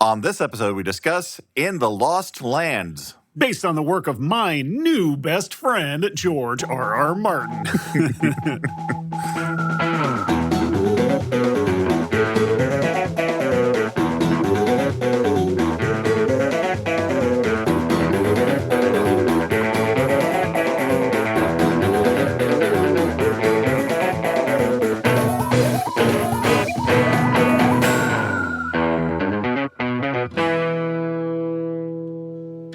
On this episode, we discuss In the Lost Lands. Based on the work of my new best friend, George R.R. Martin.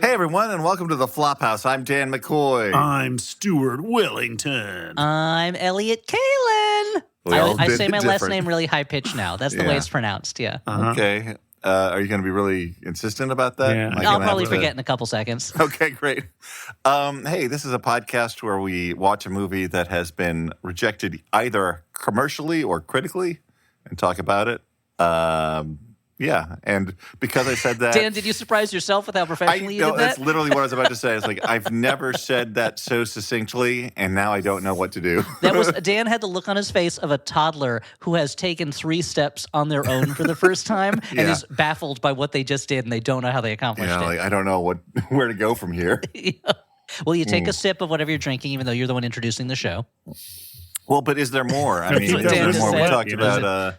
Hey, everyone, and welcome to the Flophouse. I'm Dan McCoy. I'm Stuart Wellington. I'm Elliot Kalin. I say my last name really high pitched now. That's the way it's pronounced. Yeah. Okay. Are you going to be really insistent about that? Yeah. I'll probably forget in a couple seconds. Okay, great. Hey, this is a podcast where we watch a movie that has been rejected either commercially or critically and talk about it. Yeah, and because I said that... Dan, did you surprise yourself with how professionally you did that? That's literally what I was about to say. It's like, I've never said that so succinctly, and now I don't know what to do. Dan had the look on his face of a toddler who has taken 3 steps on their own for the first time and is baffled by what they just did, and they don't know how they accomplished it. Like, I don't know where to go from here. Well, you take a sip of whatever you're drinking, even though you're the one introducing the show. Well, but is there more? I mean, what is Dan there just more? said. We talked about...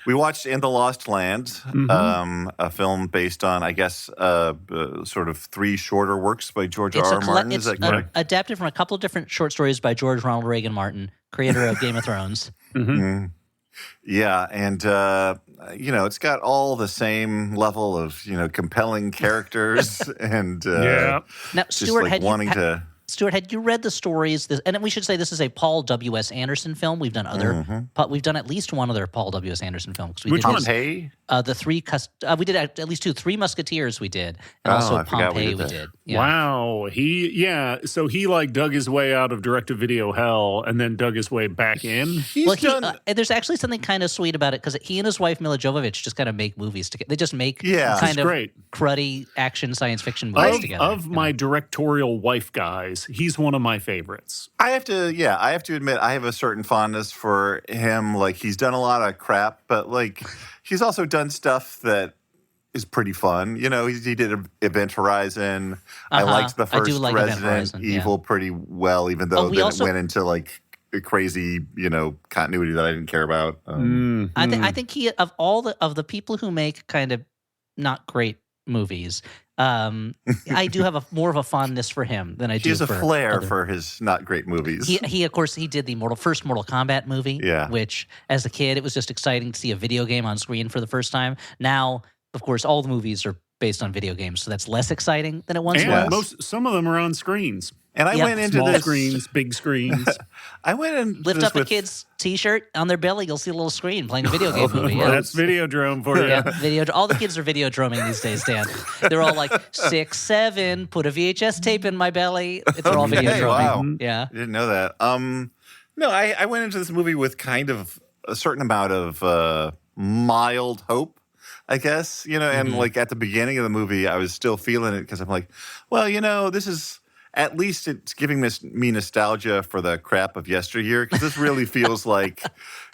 we watched In the Lost Lands, a film based on, I guess, sort of 3 shorter works by George R.R. Martin. Is that correct? Adapted from a couple of different short stories by George Ronald Reagan Martin, creator of Game of Thrones. Yeah, and, it's got all the same level of, compelling characters and Now, just Stuart, like wanting to... Stuart, had you read the stories? And we should say this is a Paul W.S. Anderson film. We've done other. We've done at least one other Paul W.S. Anderson film. Which one? Pompeii? The 3. We did at least 2. 3 Musketeers. We did, and also I forgot Pompeii. we did We that. did. Yeah. Wow. So he like dug his way out of direct-to-video hell and then dug his way back in? There's actually something kind of sweet about it because he and his wife Mila Jovovich just kind of make movies together. They just make kind of great. cruddy action science fiction movies together. Of my directorial wife guys, he's one of my favorites. I have to admit, I have a certain fondness for him. Like, he's done a lot of crap, but, like, he's also done stuff that is pretty fun. He did Event Horizon. I liked the first Resident Evil pretty well, even though it went into, like, a crazy, continuity that I didn't care about. I think he, of all the people who make kind of not great movies, I do have more of a fondness for him than I do. He has a flair other. for his not great movies. He of course he did the first Mortal Kombat movie. Yeah. Which as a kid it was just exciting to see a video game on screen for the first time. Now, of course, all the movies are based on video games, so that's less exciting than it once was. Some of them are on screens. And I went into small this screens, big screens. I went and Lift up a kid's T-shirt on their belly, you'll see a little screen playing a video game movie. Well, that's Videodrome for you. Yeah, all the kids are Videodroming these days, Dan. They're all like 6, 7, put a VHS tape in my belly. They're all Videodroming. Wow. Yeah. I didn't know that. No, I went into this movie with kind of a certain amount of mild hope, I guess, and like at the beginning of the movie, I was still feeling it because I'm like, well, this is... At least it's giving me nostalgia for the crap of yesteryear, because this really feels like,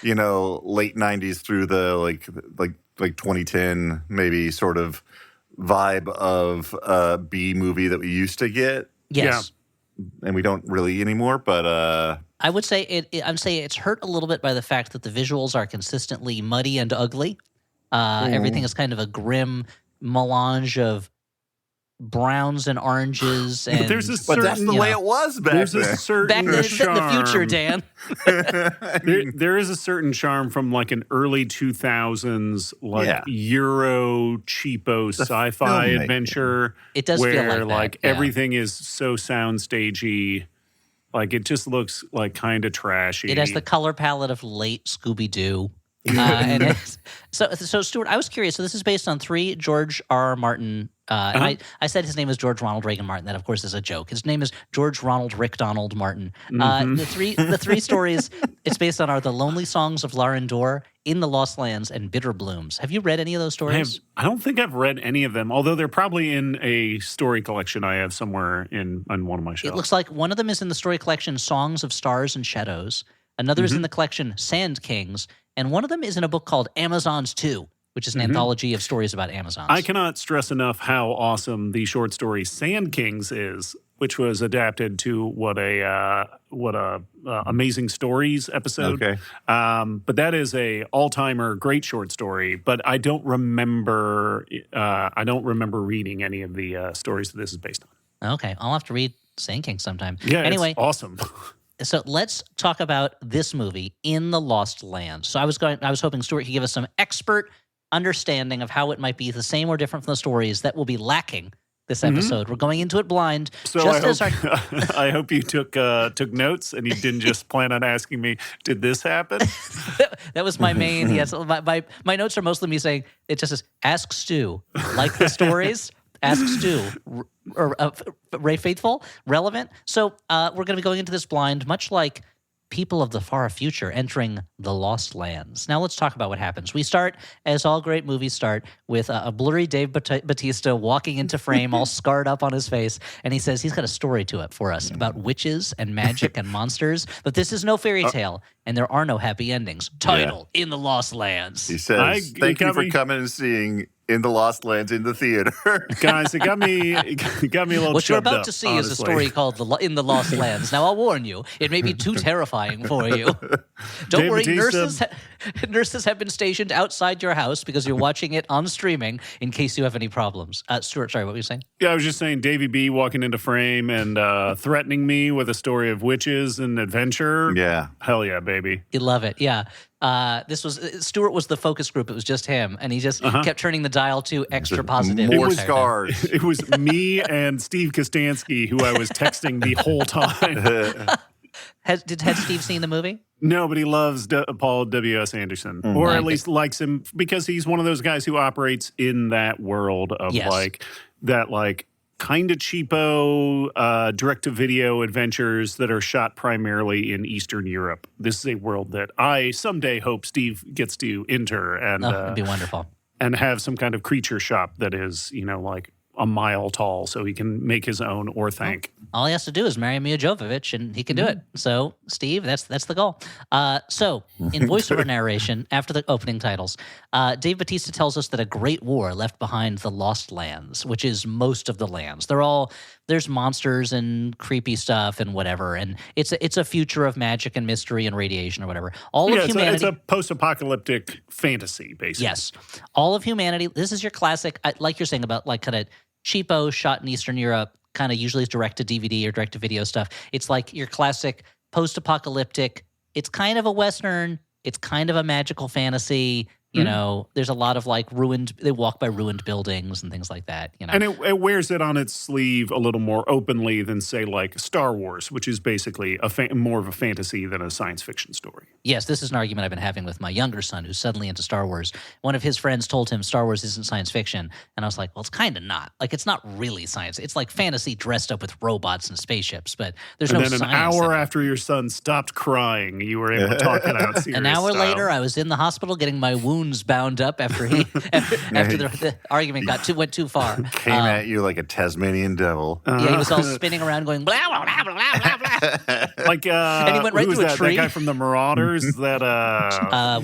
late 90s through the like 2010 maybe sort of vibe of B movie that we used to get. Yes. And we don't really anymore, but I would say it's hurt a little bit by the fact that the visuals are consistently muddy and ugly. Everything is kind of a grim melange of browns and oranges, and but that's the way it was back then. A certain back then, charm. in the future, Dan. There is a certain charm from like an early 2000s Euro cheapo sci-fi adventure. It does where feel like that, everything is so soundstagey. Like it just looks like kind of trashy. It has the color palette of late Scooby-Doo. So Stuart, I was curious. So this is based on 3 George R.R. Martin. And I said his name is George Ronald Reagan Martin. That, of course, is a joke. His name is George Ronald Rick Donald Martin. The three stories it's based on are The Lonely Songs of Larendor, In the Lost Lands, and Bitter Blooms. Have you read any of those stories? I don't think I've read any of them, although they're probably in a story collection I have somewhere on one of my shelves. It looks like one of them is in the story collection Songs of Stars and Shadows. Another is in the collection Sand Kings. And one of them is in a book called Amazons 2, which is an anthology of stories about Amazons. I cannot stress enough how awesome the short story Sand Kings is, which was adapted to what a Amazing Stories episode. Okay. But that is a all-timer great short story. But I don't remember reading any of the stories that this is based on. Okay, I'll have to read Sand King sometime. Yeah, anyway, it's awesome. So let's talk about this movie, In the Lost Lands. So I was hoping Stuart could give us some expert understanding of how it might be the same or different from the stories that will be lacking this episode. We're going into it blind. So I hope you took notes and you didn't just plan on asking me, did this happen? That was my main. Yes, my notes are mostly me saying it just says, ask Stu, like the stories. Ask Stu, Ray Faithful, relevant. So we're going to be going into this blind, much like people of the far future entering the Lost Lands. Now let's talk about what happens. We start, as all great movies start, with a blurry Dave Bautista walking into frame, all scarred up on his face, and he says he's got a story to it for us about witches and magic and monsters, but this is no fairy tale, and there are no happy endings. Title, In the Lost Lands. He says, thank you for coming and seeing In the Lost Lands in the theater. Guys, it got me a little What you're about up, to see honestly. is a story called In the Lost Lands. Now, I'll warn you, it may be too terrifying for you. Don't Dave worry, Bautista- nurses have been stationed outside your house because you're watching it on streaming in case you have any problems. Stuart, sorry, what were you saying? Yeah, I was just saying Davey B walking into frame and threatening me with a story of witches and adventure. Yeah. Hell yeah, baby. You love it, yeah. Stuart was the focus group. It was just him, and he just kept turning the dial to extra positive. More scars. It was me and Steve Kostansky who I was texting the whole time. Had Steve seen the movie? No, but he loves Paul W.S. Anderson, or at least likes him because he's one of those guys who operates in that world of kind of cheapo direct-to-video adventures that are shot primarily in Eastern Europe. This is a world that I someday hope Steve gets to enter and It'd be wonderful. and have some kind of creature shop that is, like a mile tall so he can make his own Orthanc. All he has to do is marry Mia Jovovich, and he can do it. So, Steve, that's the goal. So, in voiceover narration, after the opening titles, Dave Bautista tells us that a great war left behind the Lost Lands, which is most of the lands. There's monsters and creepy stuff and whatever, and it's a future of magic and mystery and radiation or whatever. All of humanity. It's a post-apocalyptic fantasy, basically. Yes, all of humanity. This is your classic, like you're saying about like kind of cheapo shot in Eastern Europe. Kind of usually direct to DVD or direct to video stuff. It's like your classic post-apocalyptic. It's kind of a Western. It's kind of a magical fantasy. You know, there's a lot of like they walk by ruined buildings and things like that. And it wears it on its sleeve a little more openly than, say, like Star Wars, which is basically more of a fantasy than a science fiction story. Yes, this is an argument I've been having with my younger son who's suddenly into Star Wars. One of his friends told him Star Wars isn't science fiction. And I was like, well, it's kind of not. Like, it's not really science. It's like fantasy dressed up with robots and spaceships, but there's no science. And then an hour after your son stopped crying, you were able to talk it out serious An hour style. later, I was in the hospital getting my wounds bound up after the argument went too far. Came at you like a Tasmanian devil. Yeah, he was all spinning around going blah blah blah blah blah blah. Like and he went right who was through a that? tree. That guy from the Marauders, that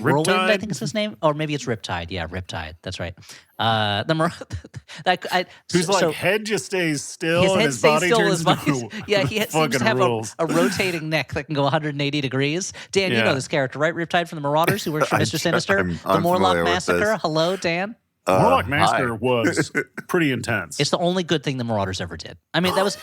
Whirlwind, Riptide? I think is his name, or maybe it's Riptide. Yeah, Riptide. That's right. Whose head just stays still his and head his stays body still. turns His body, into yeah, he seems fucking to have rules. a rotating neck that can go 180 degrees. Dan, you Yeah. know this character, right? Riptide from the Marauders, who works for Mr. Sinister, I'm the Morlock unfamiliar with Massacre. this. Hello, Dan. Morlock Massacre hi. was pretty intense. It's the only good thing the Marauders ever did. I mean, it was.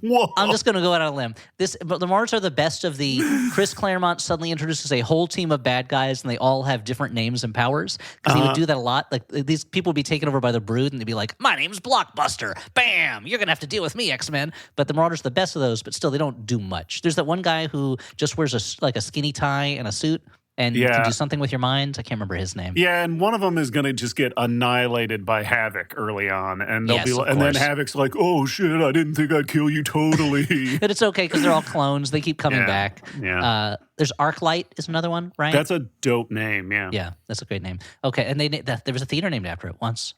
Whoa. I'm just going to go out on a limb. But the Marauders are the best of the. Chris Claremont suddenly introduces a whole team of bad guys, and they all have different names and powers. Because he would do that a lot. Like these people would be taken over by the Brood, and they'd be like, "My name's Blockbuster. Bam! You're going to have to deal with me, X-Men." But the Marauders are the best of those. But still, they don't do much. There's that one guy who just wears a skinny tie and a suit. And you can do something with your mind. I can't remember his name. Yeah, and one of them is going to just get annihilated by Havoc early on, and Yes, of and then course. Havoc's like, "Oh shit, I didn't think I'd kill you totally." But it's okay because they're all clones. They keep coming back. Yeah. There's Arclight is another one, right? That's a dope name. Yeah. Yeah, that's a great name. Okay, and there was a theater named after it once.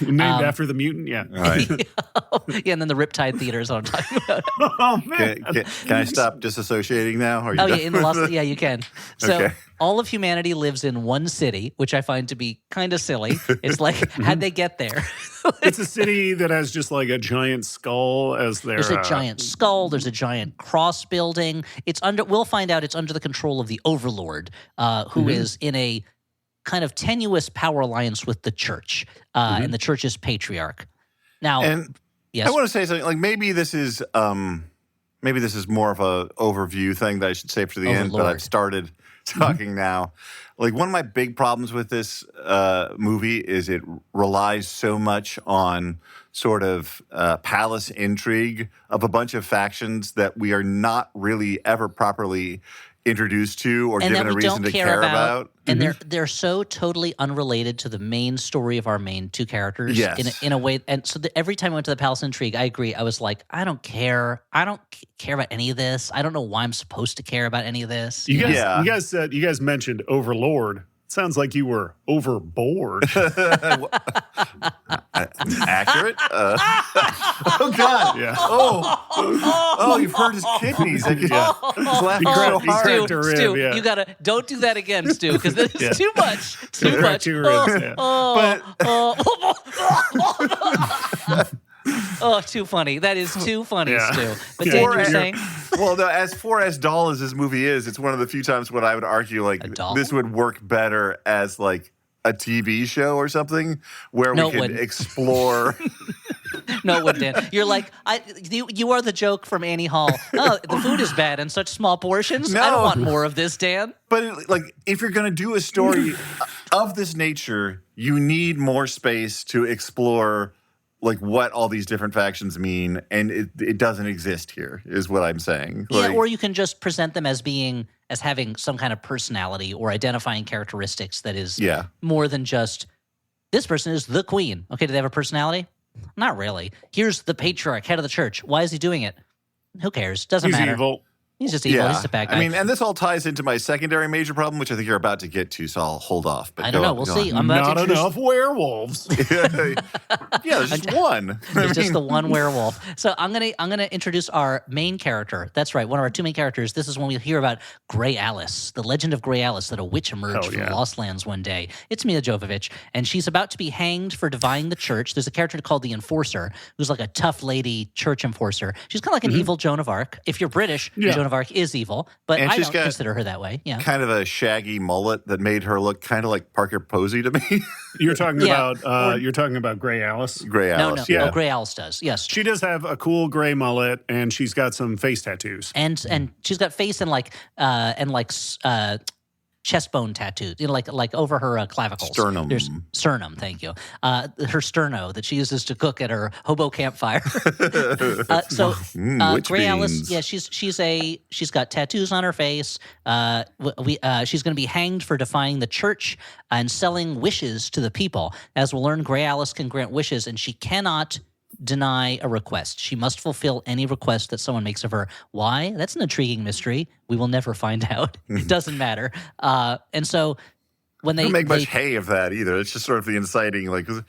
Named after the mutant. Yeah. All right. Yeah, and then the Riptide Theater is what I'm talking about. Oh man. Can I stop disassociating now? Are you Oh done? yeah, in Los, yeah, you can. So Okay. all of humanity lives in one city, which I find to be kind of silly. It's like, how'd they get there? It's a city that has just like a giant skull as their. There's a giant skull. There's a giant cross building. It's under. We'll find out. It's under the control of the Overlord, who is in a kind of tenuous power alliance with the Church, and the Church's patriarch. Now, And yes, I want to say something. Like maybe this is more of a overview thing that I should save for the end. But Overlord. I've started talking now. Like one of my big problems with this movie is it relies so much on sort of palace intrigue of a bunch of factions that we are not really ever properly introduced to or and given that a we reason don't to care about. about. And they're so totally unrelated to the main story of our main two characters. Yes. In a way. And so every time I went to the Palace Intrigue, I agree. I was like, I don't care. I don't care about any of this. I don't know why I'm supposed to care about any of this. You guys, Yeah. you guys mentioned Overlord. Sounds like you were overboard. Accurate? Oh, God. Yeah. Oh, you've hurt his kidneys. He's laughing You so cracked- you hard. cracked a rib, Stu, yeah. you gotta don't do that again, Stu, because this is Yeah. too much. Too Cracked much. two ribs, yeah. Oh, too funny. That is too funny, Yeah. Stu. But Yeah. Dan, Or you're you're- saying Well, no, as dull as this movie is, it's one of the few times when I would argue like A doll? this would work better as like a TV show or something where No, we it could wouldn't. explore. no, it wouldn't, Dan. You're like you are the joke from Annie Hall. Oh, the food is bad in such small portions. I don't No. want more of this, Dan. But like, if you're going to do a story of this nature, you need more space to explore like what all these different factions mean, and it doesn't exist here. Is what I'm saying. Yeah, Like, or you can just present them as having some kind of personality or identifying characteristics that is yeah. more than just this person is the queen. Okay, do they have a personality? Not really. Here's the patriarch, head of the church. Why is he doing it? Who cares? Doesn't He's matter. evil. He's just evil. Yeah. He's just a bad guy. I mean, and this all ties into my secondary major problem, which I think you're about to get to, so I'll hold off. But I don't go know. on, We'll go see. on. I'm about Not to introduce. enough werewolves. Yeah, there's just one. There's just the one werewolf. So I'm gonna introduce our main character. That's right, one of our two main characters. This is when we hear about Grey Alice, the legend of Grey Alice, that a witch emerged Hell from yeah. the Lost Lands one day. It's Mila Jovovich, and she's about to be hanged for defying the church. There's a character called the Enforcer, who's like a tough lady church enforcer. She's kind of like an evil Joan of Arc. If you're British, Yeah. Joan of Arc is evil, but And I she's don't got- consider her that way. Yeah. Kind of a shaggy mullet that made her look kind of like Parker Posey to me. You're talking Yeah. about Gray Alice. Gray No, Alice. no, Yeah. no. Grey Alice does. Yes. She does have a cool gray mullet, and she's got some face tattoos. And she's got face and chest bone tattoos, like over her clavicles. Sternum. There's sternum. Thank you. Her sterno that she uses to cook at her hobo campfire. Witch Grey Alice, beans. yeah, she's got tattoos on her face. She's going to be hanged for defying the church and selling wishes to the people. As we'll learn, Grey Alice can grant wishes, and she cannot deny a request. She must fulfill any request that someone makes of her. Why? That's an intriguing mystery. We will never find out. It doesn't matter. And so when They they don't make much hay of that either. It's just sort of the inciting, like, it's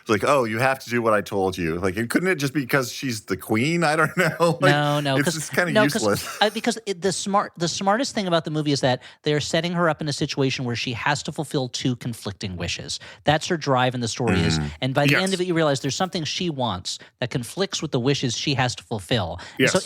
like, oh, you have to do what I told you. Like, couldn't it just be because she's the queen? I don't know. Like, no, it's just kind of useless. Because the smartest thing about the movie is that they are setting her up in a situation where she has to fulfill two conflicting wishes. That's her drive in the story is, and by the Yes. end of it, you realize there's something she wants that conflicts with the wishes she has to fulfill. And Yes. so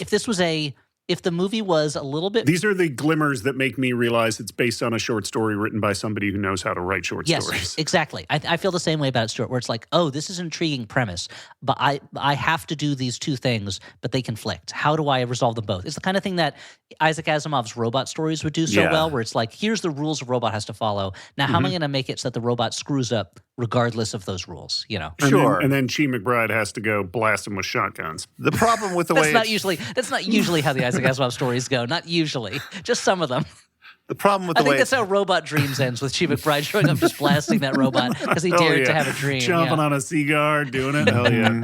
if the movie was a little bit These are the glimmers that make me realize it's based on a short story written by somebody who knows how to write short Yes, stories. exactly. I feel the same way about it, Stuart, where it's like, oh, this is an intriguing premise, but I have to do these two things, but they conflict. How do I resolve them both? It's the kind of thing that Isaac Asimov's robot stories would do so Yeah. well, where it's like, here's the rules a robot has to follow. Now, how am I going to make it so that the robot screws up regardless of those rules? You know, And Sure. then Chi McBride has to go blast them with shotguns. The problem with the that's way not usually how the Isaac Asimov stories go. Not usually, just some of them. the problem with I the think way that's how Robot Dreams ends, with Chi McBride showing up just blasting that robot because he dared to have a dream. Jumping yeah. on a cigar, doing it. Hell yeah.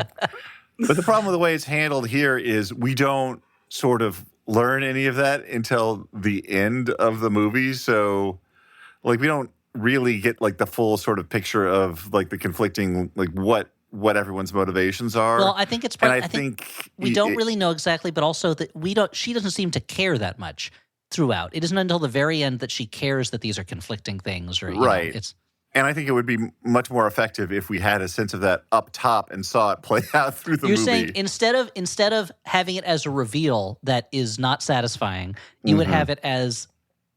But the problem with the way it's handled here is we don't sort of learn any of that until the end of the movie. So, like, we don't really get like the full sort of picture of like the conflicting, like what everyone's motivations are. Well, I think it's and I think we don't really know exactly, but also that she doesn't seem to care that much throughout. It isn't until the very end that she cares that these are conflicting things, or right. It's And I think it would be much more effective if we had a sense of that up top and saw it play out through the You're movie. saying instead of having it as a reveal that is not satisfying, you would have it as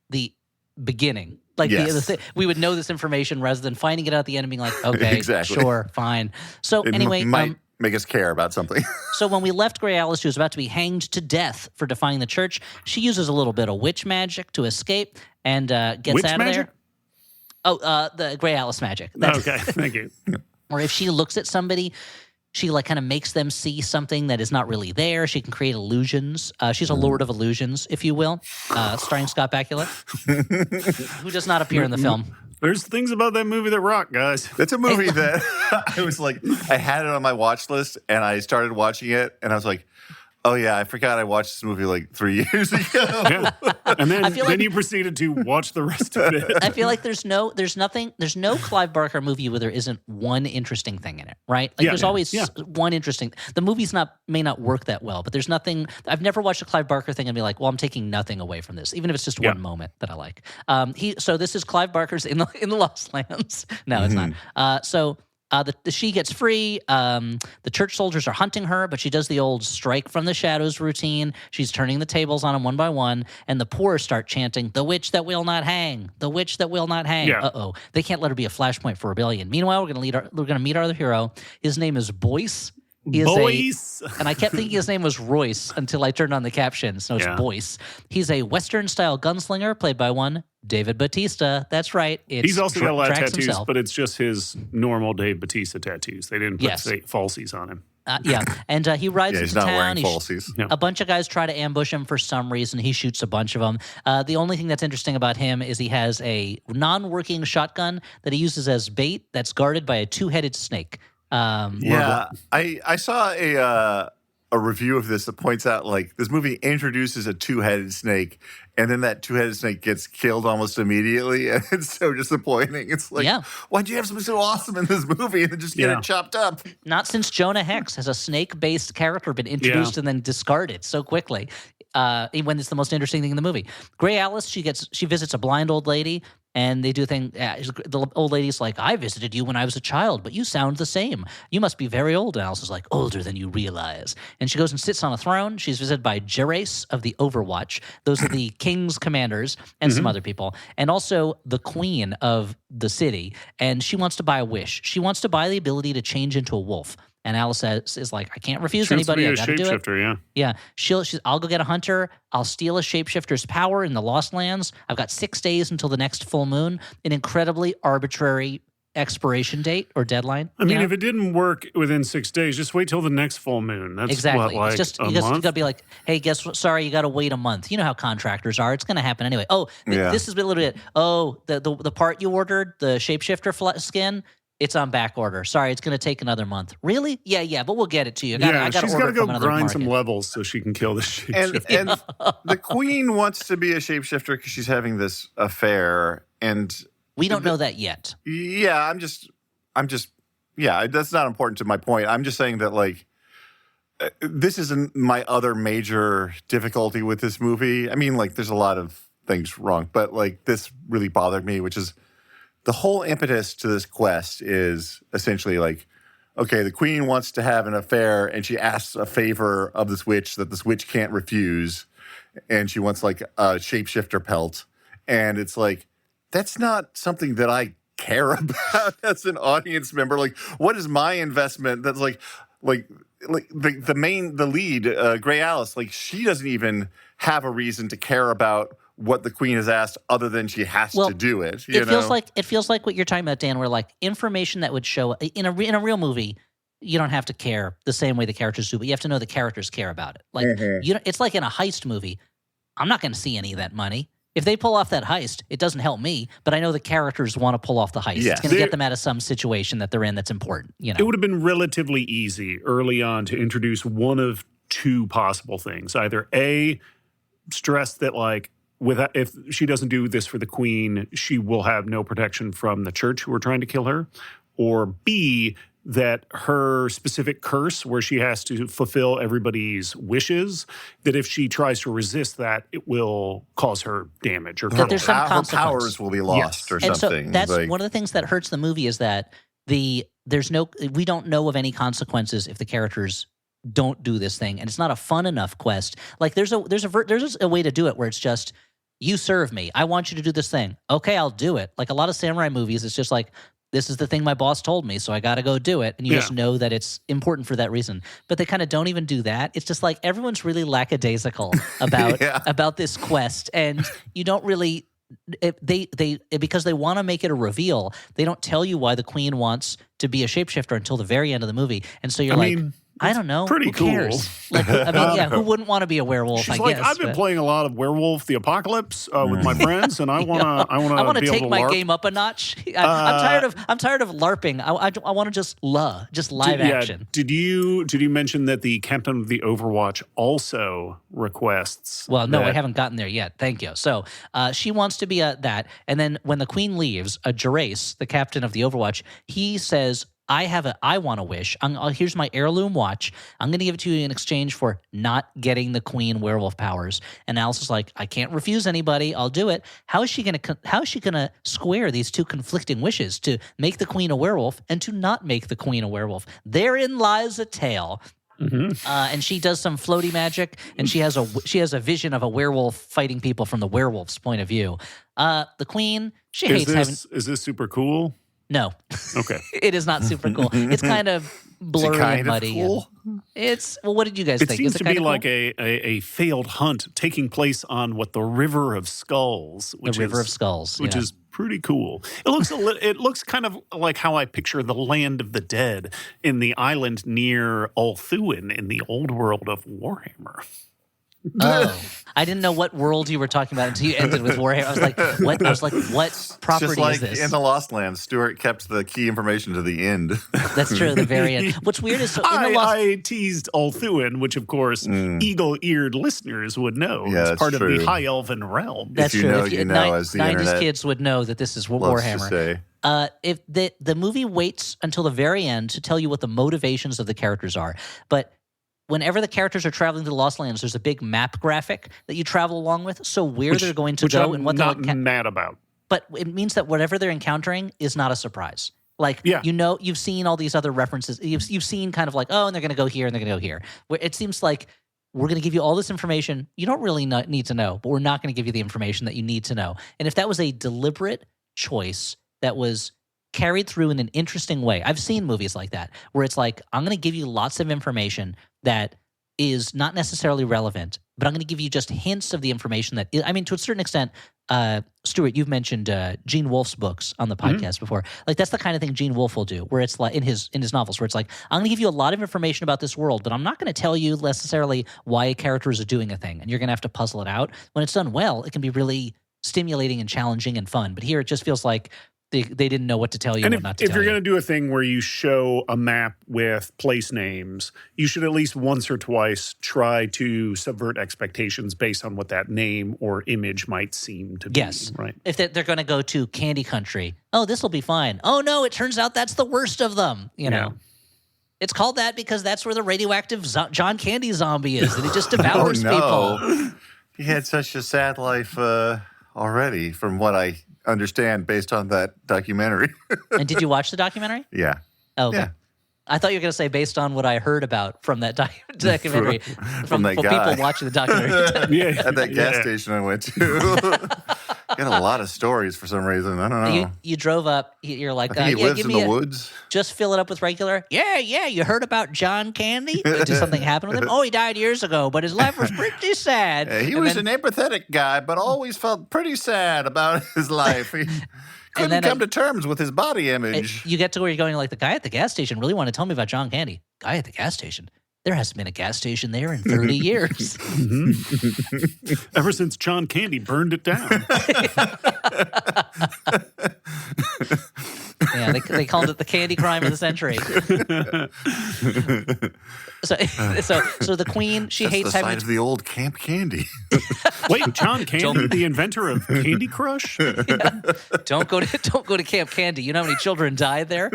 the beginning. Like Yes. we would know this information rather than finding it out at the end and being like, okay, Exactly. sure, fine. So It anyway, might make us care about something. so when we left Grey Alice, she was about to be hanged to death for defying the church. She uses a little bit of witch magic to escape and gets Witch out magic? of there. Oh, the Grey Alice magic. That's- Okay, thank you. Or if she looks at somebody, she like kind of makes them see something that is not really there. She can create illusions. She's a lord of illusions, if you will, starring Scott Bakula, who does not appear in the film. There's things about that movie that rock, guys. That's a movie that I was like, I had it on my watch list and I started watching it and I was like, oh yeah, I forgot I watched this movie like 3 years ago. Yeah. And I feel then like- you proceeded to watch the rest of it. I feel like there's no Clive Barker movie where there isn't one interesting thing in it, right? Like Yeah. there's always Yeah. one interesting. The movie's may not work that well, but there's nothing. I've never watched a Clive Barker thing and be like, well, I'm taking nothing away from this, even if it's just Yeah. one moment that I like. So this is Clive Barker's in the Lost Lands. No, it's not. She gets free. The church soldiers are hunting her, but she does the old strike from the shadows routine. She's turning the tables on them one by one, and the poor start chanting, "The witch that will not hang! The witch that will not hang!" Yeah. Uh-oh. They can't let her be a flashpoint for rebellion. Meanwhile, we're going to meet our other hero. His name is Boyce. He is Boys. and I kept thinking his name was Royce until I turned on the captions. No, it's Yeah. Boyce. He's a Western-style gunslinger played by one David Batista. That's right. It's He's also got a lot of Drax tattoos, himself. but it's just his normal Dave Batista tattoos. They didn't put Yes. falsies on him. Yeah, and he rides Yeah, he's into not town. wearing falsies. No. A bunch of guys try to ambush him for some reason. He shoots a bunch of them. The only thing that's interesting about him is he has a non-working shotgun that he uses as bait that's guarded by a two-headed snake. Yeah, I saw a review of this that points out like this movie introduces a two-headed snake, and then that two-headed snake gets killed almost immediately, and it's so disappointing. It's like, Yeah. why'd you have something so awesome in this movie and then just get Yeah. it chopped up? Not since Jonah Hex has a snake-based character been introduced and then discarded so quickly. When it's the most interesting thing in the movie. Grey Alice, she visits a blind old lady, and they do a thing. The old lady's like, "I visited you when I was a child, but you sound the same. You must be very old." And Alice is like, "Older than you realize." And she goes and sits on a throne. She's visited by Gerace of the Overwatch. Those are the king's commanders and some other people, and also the queen of the city. And she wants to buy a wish. She wants to buy the ability to change into a wolf. And Alice is like, "I can't refuse She wants to anybody. be I a got to do it." shapeshifter, yeah. Yeah, I'll go get a hunter. I'll steal a shapeshifter's power in the Lost Lands. I've got 6 days until the next full moon. An incredibly arbitrary expiration date or deadline. I mean, if it didn't work within 6 days, just wait till the next full moon. That's exactly, what, like it's just a you got month? to be like, "Hey, guess what? Sorry, you got to wait a month." You know how contractors are. It's going to happen anyway. Oh, Yeah. this is a little bit. Oh, the part you ordered, the shapeshifter skin. It's on back order. Sorry, it's going to take another month. Really? Yeah, but we'll get it to you. I got she's to got order to it from go another grind market. some levels so she can kill the shapeshifter. And the queen wants to be a shapeshifter because she's having this affair, and We don't know that yet. yeah, I'm just, yeah, that's not important to my point. I'm just saying that, like, this isn't my other major difficulty with this movie. I mean, like, there's a lot of things wrong, but, like, this really bothered me, which is the whole impetus to this quest is essentially like, okay, the queen wants to have an affair, and she asks a favor of this witch that this witch can't refuse, and she wants, like, a shapeshifter pelt. And it's like, that's not something that I care about as an audience member. Like, what is my investment? That's like the lead, Grey Alice, like, she doesn't even have a reason to care about what the queen has asked other than she has to do it. You know? It feels like what you're talking about, Dan, where like information that would show in a real movie, you don't have to care the same way the characters do, but you have to know the characters care about it. Like it's like in a heist movie. I'm not going to see any of that money. If they pull off that heist, it doesn't help me, but I know the characters want to pull off the heist. Yes. It's going to get them out of some situation that they're in that's important. You know, It would have been relatively easy early on to introduce one of two possible things. Either A, stressed that like if she doesn't do this for the queen, she will have no protection from the church who are trying to kill her, or B, that her specific curse where she has to fulfill everybody's wishes, that if she tries to resist that, it will cause her damage or That there's some her consequence. powers will be lost or And something. so that's like, one of the things that hurts the movie is that we don't know of any consequences if the characters don't do this thing, and it's not a fun enough quest. Like there's a way to do it where it's just, you serve me, I want you to do this thing. Okay, I'll do it. Like a lot of samurai movies, it's just like, this is the thing my boss told me, so I got to go do it. And you just know that it's important for that reason. But they kind of don't even do that. It's just like everyone's really lackadaisical about this quest, and you don't really. Because they want to make it a reveal, they don't tell you why the queen wants to be a shapeshifter until the very end of the movie, and so you're I don't know. Pretty Who cares? cool. Like, who wouldn't want to be a werewolf? She's I like, guess. I've been playing a lot of Werewolf the Apocalypse with my friends, and I want to be take able to my LARP. game up a notch. I'm tired of LARPing. I want to just live action. Did you mention that the captain of the Overwatch also requests? Well, no, I haven't gotten there yet. Thank you. So she wants to be that, and then when the queen leaves, Gerace, the captain of the Overwatch, he says, I want a wish. Here's my heirloom watch. I'm going to give it to you in exchange for not getting the queen werewolf powers. And Alice is like, I can't refuse anybody. I'll do it. How is she going to square these two conflicting wishes, to make the queen a werewolf and to not make the queen a werewolf? Therein lies a tale. Mm-hmm. And she does some floaty magic, and she has a vision of a werewolf fighting people from the werewolf's point of view. The queen, Is this super cool? No. Okay. It is not super cool. It's kind of blurry and muddy. Cool? What did you guys think? Seems to be cool? like a failed hunt taking place on the River of Skulls, which is pretty cool. It looks kind of like how I picture the Land of the Dead in the island near Ulthuan in the old world of Warhammer. Oh, I didn't know what world you were talking about until you ended with Warhammer. I was like, what? What property just like is this? in the Lost Lands, Stuart kept the key information to the end. That's true, the very end. What's weird is I teased Ulthuan, which of course eagle-eared listeners would know as part of the High Elven realm. That's true. As the 90s internet kids would know that this is loves Warhammer. to say. If the movie waits until the very end to tell you what the motivations of the characters are, but whenever the characters are traveling to the Lost Lands, there's a big map graphic that you travel along with, so they're going to go and what I'm not mad about. But it means that whatever they're encountering is not a surprise. Like, you've seen all these other references. You've seen kind of like, oh, and they're going to go here and they're going to go here. Where it seems like we're going to give you all this information you don't really need to know, but we're not going to give you the information that you need to know. And if that was a deliberate choice that was carried through in an interesting way. I've seen movies like that where it's like, I'm going to give you lots of information that is not necessarily relevant, but I'm going to give you just hints of the information that, to a certain extent, Stuart, you've mentioned Gene Wolfe's books on the podcast before. Like, that's the kind of thing Gene Wolfe will do, where it's like in his novels, where it's like, I'm going to give you a lot of information about this world, but I'm not going to tell you necessarily why characters are doing a thing, and you're going to have to puzzle it out. When it's done well, it can be really stimulating and challenging and fun. But here, it just feels like they didn't know what to tell you and what not to tell you. If you're going to do a thing where you show a map with place names, you should at least once or twice try to subvert expectations based on what that name or image might seem to be. Yes. Right. If they're going to go to Candy Country, oh, this will be fine. Oh, no, it turns out that's the worst of them. You know, it's called that because that's where the radioactive John Candy zombie is, and it just devours people. He had such a sad life already, from what I understand based on that documentary. And did you watch the documentary? Yeah. Oh, okay. Yeah. I thought you were going to say based on what I heard about from that documentary. from that guy. People watching the documentary. At that gas station I went to. Got a lot of stories for some reason. I don't know. You drove up. You're like, I think he lives in the woods. Just fill it up with regular. Yeah. You heard about John Candy? Did something happen with him? Oh, he died years ago, but his life was pretty sad. He was an empathetic guy, but always felt pretty sad about his life. He couldn't come to terms with his body image. You get to where you're going, like, the guy at the gas station really wanted to tell me about John Candy. Guy at the gas station? There hasn't been a gas station there in 30 years. Ever since John Candy burned it down. Yeah, they called it the candy crime of the century. So the queen, she That's hates the having side of the old Camp Candy. Wait, John Candy, the inventor of Candy Crush? don't go to Camp Candy. You know how many children died there?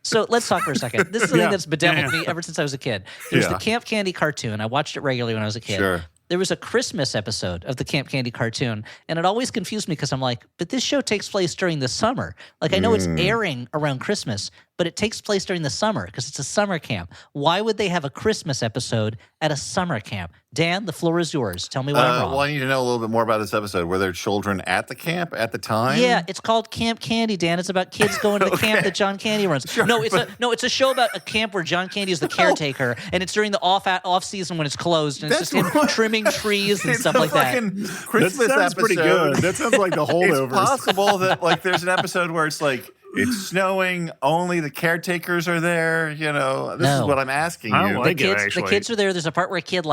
So let's talk for a second. This is the thing that's bedeviled me ever since I was a kid. There's the Camp Candy cartoon. I watched it regularly when I was a kid. Sure. There was a Christmas episode of the Camp Candy cartoon, and it always confused me because I'm like, but this show takes place during the summer. Like, I know it's airing around Christmas, but it takes place during the summer because it's a summer camp. Why would they have a Christmas episode at a summer camp? Dan, the floor is yours. Tell me what I'm wrong. Well, I need to know a little bit more about this episode. Were there children at the camp at the time? Yeah, it's called Camp Candy, Dan. It's about kids going to the camp that John Candy runs. Sure, it's a show about a camp where John Candy is the caretaker, and it's during the off season when it's closed, and it's just him trimming trees and It's stuff a like that. fucking That Christmas sounds episode. pretty good. That sounds like the It's holdovers. possible that like there's an episode where it's like it's snowing, only the caretakers are there. You know, this is No. what I'm asking I you. don't The like it, kids, the actually. kids are there. There's a part where a kid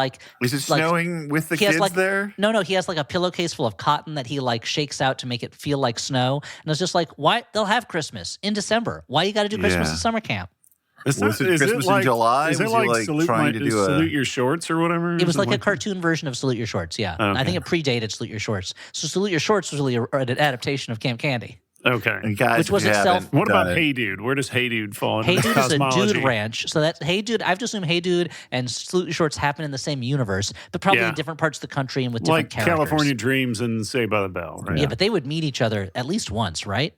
Is it snowing with the he has kids there? No, he has like a pillowcase full of cotton that he like shakes out to make it feel like snow. And it's just like, why? They'll have Christmas in December. Why you got to do Christmas Yeah. in summer camp? It's Was it Christmas in July? Is it Was he, like, like, salute, trying to do a- salute your shorts or whatever? It was like Something a cartoon version of Salute Your Shorts. Yeah, Okay. I think it predated Salute Your Shorts. So Salute Your Shorts was really an adaptation of Camp Candy. Okay. And guys, Which was if you itself- haven't What about done it- Hey Dude? Where does Hey Dude fall into Hey the Dude is a cosmology? dude ranch. So that's Hey Dude. I have to assume Hey Dude and Salute Your Shorts happen in the same universe, but probably Yeah. in different parts of the country and with Like different characters. California Dreams and Saved by the Bell, right? Yeah, but they would meet each other at least once, right?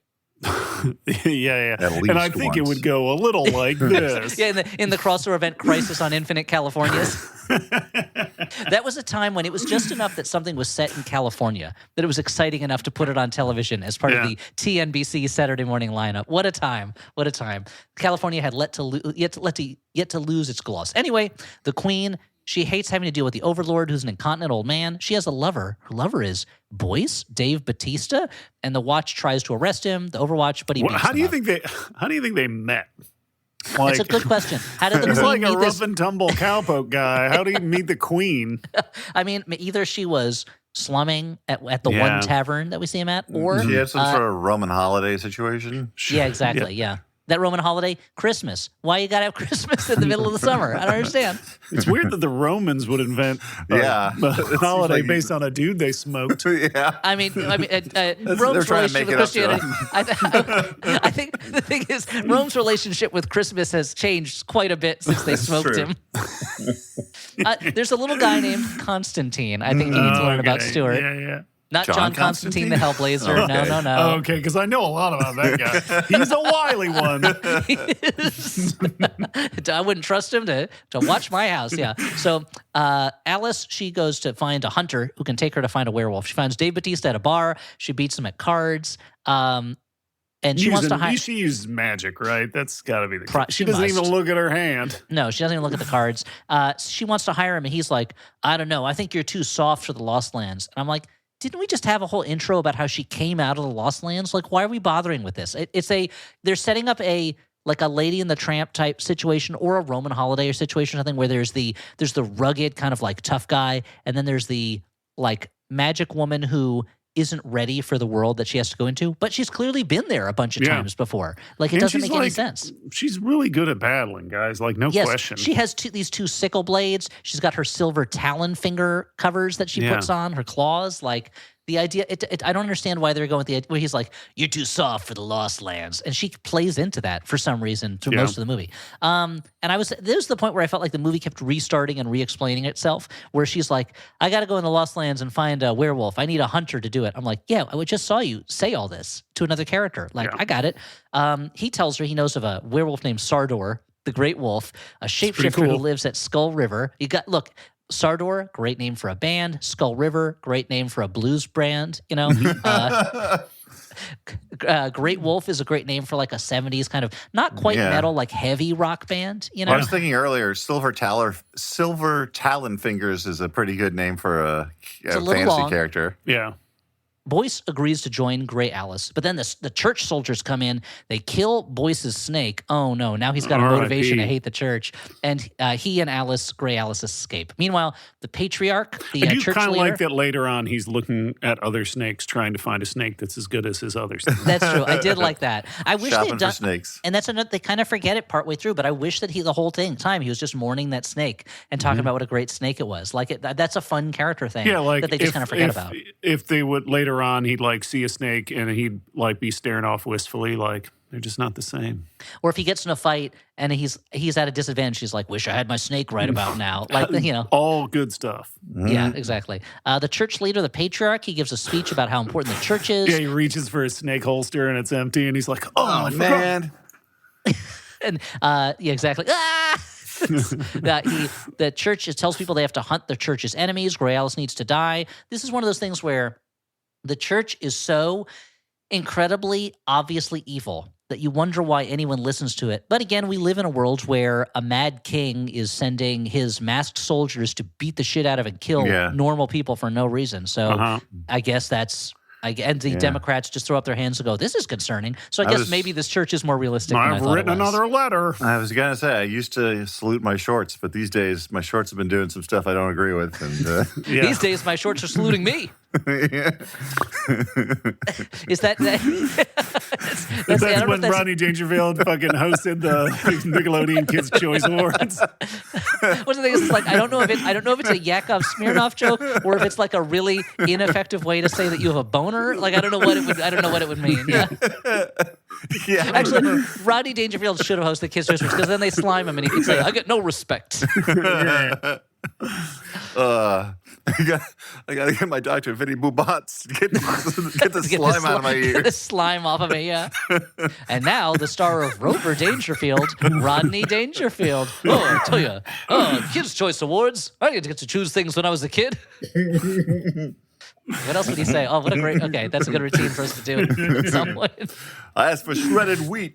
yeah. At And I least think it once. would go a little like this. Yeah, in the crossover event Crisis on Infinite Californias. That was a time when it was just enough that something was set in California that it was exciting enough to put it on television as part of Yeah. the TNBC Saturday morning lineup. What a time! What a time! California had yet to lose its gloss. Anyway, the Queen. She hates having to deal with the Overlord, who's an incontinent old man. She has a lover. Her lover is Boyce, Dave Bautista, and the Watch tries to arrest him. The Overwatch, but he beats How him do you up. think they met? That's a good question. How did the He's Queen like a meet this? rough and tumble cowpoke guy. How do you meet the Queen? I mean, either she was slumming at the Yeah. one tavern that we see him at, or She had some sort of Roman holiday situation. yeah, exactly, yeah. That Roman holiday, Christmas. Why you gotta have Christmas in the middle of the summer? I don't understand. It's weird that the Romans would invent Yeah. a holiday like- based on a dude they smoked. Yeah. I mean, Rome's they're trying to relationship make with it up to Christianity. I think the thing is, Rome's relationship with Christmas has changed quite a bit since they smoked true. him. There's a little guy named Constantine. I think you need to learn about Okay. Stuart. Yeah. Not John John Constantine, the Hellblazer. Okay. No. Okay, because I know a lot about that guy. He's a wily one. I wouldn't trust him to watch my house. Yeah. So Alice, she goes to find a hunter who can take her to find a werewolf. She finds Dave Bautista at a bar. She beats him at cards. And she wants to hide. She uses magic, right? That's got to be the Pro- case. she She doesn't must. even look at her hand. No, she doesn't even look at the cards. She wants to hire him, and he's like, I don't know. I think you're too soft for the Lost Lands. And I'm like, didn't we just have a whole intro about how she came out of the Lost Lands? Like, why are we bothering with this? They're setting up a Lady and the Tramp type situation or a Roman holiday or situation or something where there's the rugged kind of like tough guy, and then there's the like magic woman who isn't ready for the world that she has to go into, but she's clearly been there a bunch of Yeah. times before. Like, it And doesn't she's make any like- sense. She's really good at battling, guys. Like, no Yes, question. she has these two sickle blades. She's got her silver talon finger covers that she Yeah. puts on her claws. Like the idea, I don't understand why they're going with the idea where he's like, "You're too soft for the Lost Lands," and she plays into that for some reason through Yeah. most of the movie. And this was the point where I felt like the movie kept restarting and re-explaining itself. Where she's like, "I got to go in the Lost Lands and find a werewolf. I need a hunter to do it." I'm like, "Yeah, I just saw you say all this to another character. Like, Yeah. I got it." He tells her he knows of a werewolf named Sardor, the Great Wolf, a shapeshifter cool. who lives at Skull River. Sardor, great name for a band. Skull River, great name for a blues brand. You know, Great Wolf is a great name for like a '70s kind of not quite Yeah. metal, like heavy rock band. You know, I was thinking earlier, Silver Talon Fingers is a pretty good name for a a little fantasy long. character. Yeah. Boyce agrees to join Gray Alice, but then the church soldiers come in. They kill Boyce's snake. Oh no! Now he's got a motivation to hate the church, and he and Gray Alice, escape. Meanwhile, the patriarch, the I do church kind of leader, like that later on he's looking at other snakes, trying to find a snake that's as good as his other snake. That's true. I did like that. I wish they Shopping had done for snakes. And that's another. They kind of forget it partway through, but I wish that the whole time he was just mourning that snake and talking about what a great snake it was. Like that's a fun character thing. Yeah, like that they just kind of forget about. If they would later on, he'd like see a snake and he'd like be staring off wistfully, like they're just not the same. Or if he gets in a fight and he's at a disadvantage, he's like, "Wish I had my snake right about now." Like all good stuff. Yeah, exactly. The church leader, the patriarch, he gives a speech about how important the church is. Yeah, he reaches for his snake holster and it's empty, and he's like, "Oh man." And yeah, exactly. Ah! The church tells people they have to hunt the church's enemies. Gray Alice needs to die. This is one of those things where the church is so incredibly obviously evil that you wonder why anyone listens to it. But again, we live in a world where a mad king is sending his masked soldiers to beat the shit out of and kill normal people for no reason. So I guess that's... And the Democrats just throw up their hands and go, "This is concerning." So I guess maybe this church is more realistic than I thought it was. I've written another letter. I was going to say, I used to salute my shorts, but these days my shorts have been doing some stuff I don't agree with. And These days my shorts are saluting me. Is that that's when Rodney Dangerfield fucking hosted the Nickelodeon Kids' Choice Awards. What's the thing? It's like I don't know if it's a Yakov Smirnoff joke or if it's like a really ineffective way to say that you have a boner. Like I don't know what it would mean. Yeah. Yeah. Actually, Rodney Dangerfield should have hosted Kids' Choice Awards because then they slime him and he can say, "I get no respect." I gotta get my Dr. Vinny Bubats. Get the slime out of my ears. Get the slime off of me, yeah. And now the star of Rover Dangerfield, Rodney Dangerfield. Oh, I tell you, Kids' Choice Awards. I didn't get to choose things when I was a kid. What else would he say? Oh, what a great... Okay, that's a good routine for us to do at some point. I asked for shredded wheat.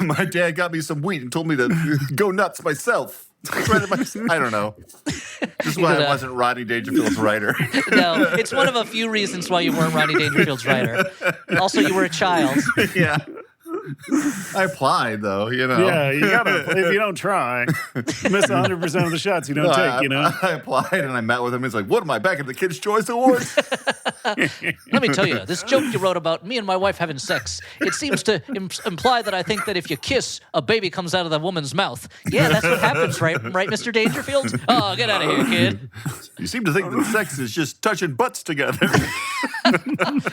My dad got me some wheat and told me to go nuts myself. I don't know. Just why I wasn't Rodney Dangerfield's writer. No, it's one of a few reasons why you weren't Rodney Dangerfield's writer. Also, you were a child. Yeah. I applied, though, Yeah, you gotta. If you don't try, you miss 100% of the shots you don't take, I applied and I met with him. He's like, "What am I, back at the Kids' Choice Awards?" Let me tell you, this joke you wrote about me and my wife having sex, it seems to imply that I think that if you kiss, a baby comes out of the woman's mouth. Yeah, that's what happens, right, Mr. Dangerfield? Oh, get out of here, kid. You seem to think that sex is just touching butts together.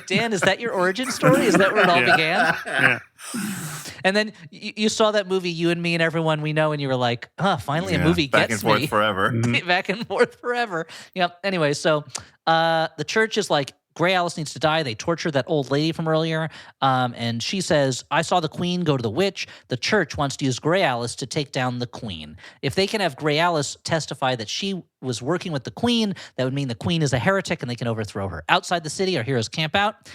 Dan, is that your origin story? Is that where it all began? Yeah. And then you saw that movie, You and Me and Everyone We Know, and you were like, finally a movie back gets and forth me. forever. Back and forth forever. Yep. Anyway, so the church is like, Gray Alice needs to die. They torture that old lady from earlier. And she says, "I saw the queen go to the witch. The church wants to use Gray Alice to take down the queen. If they can have Gray Alice testify that she was working with the queen, that would mean the queen is a heretic and they can overthrow her." Outside the city, our heroes camp out.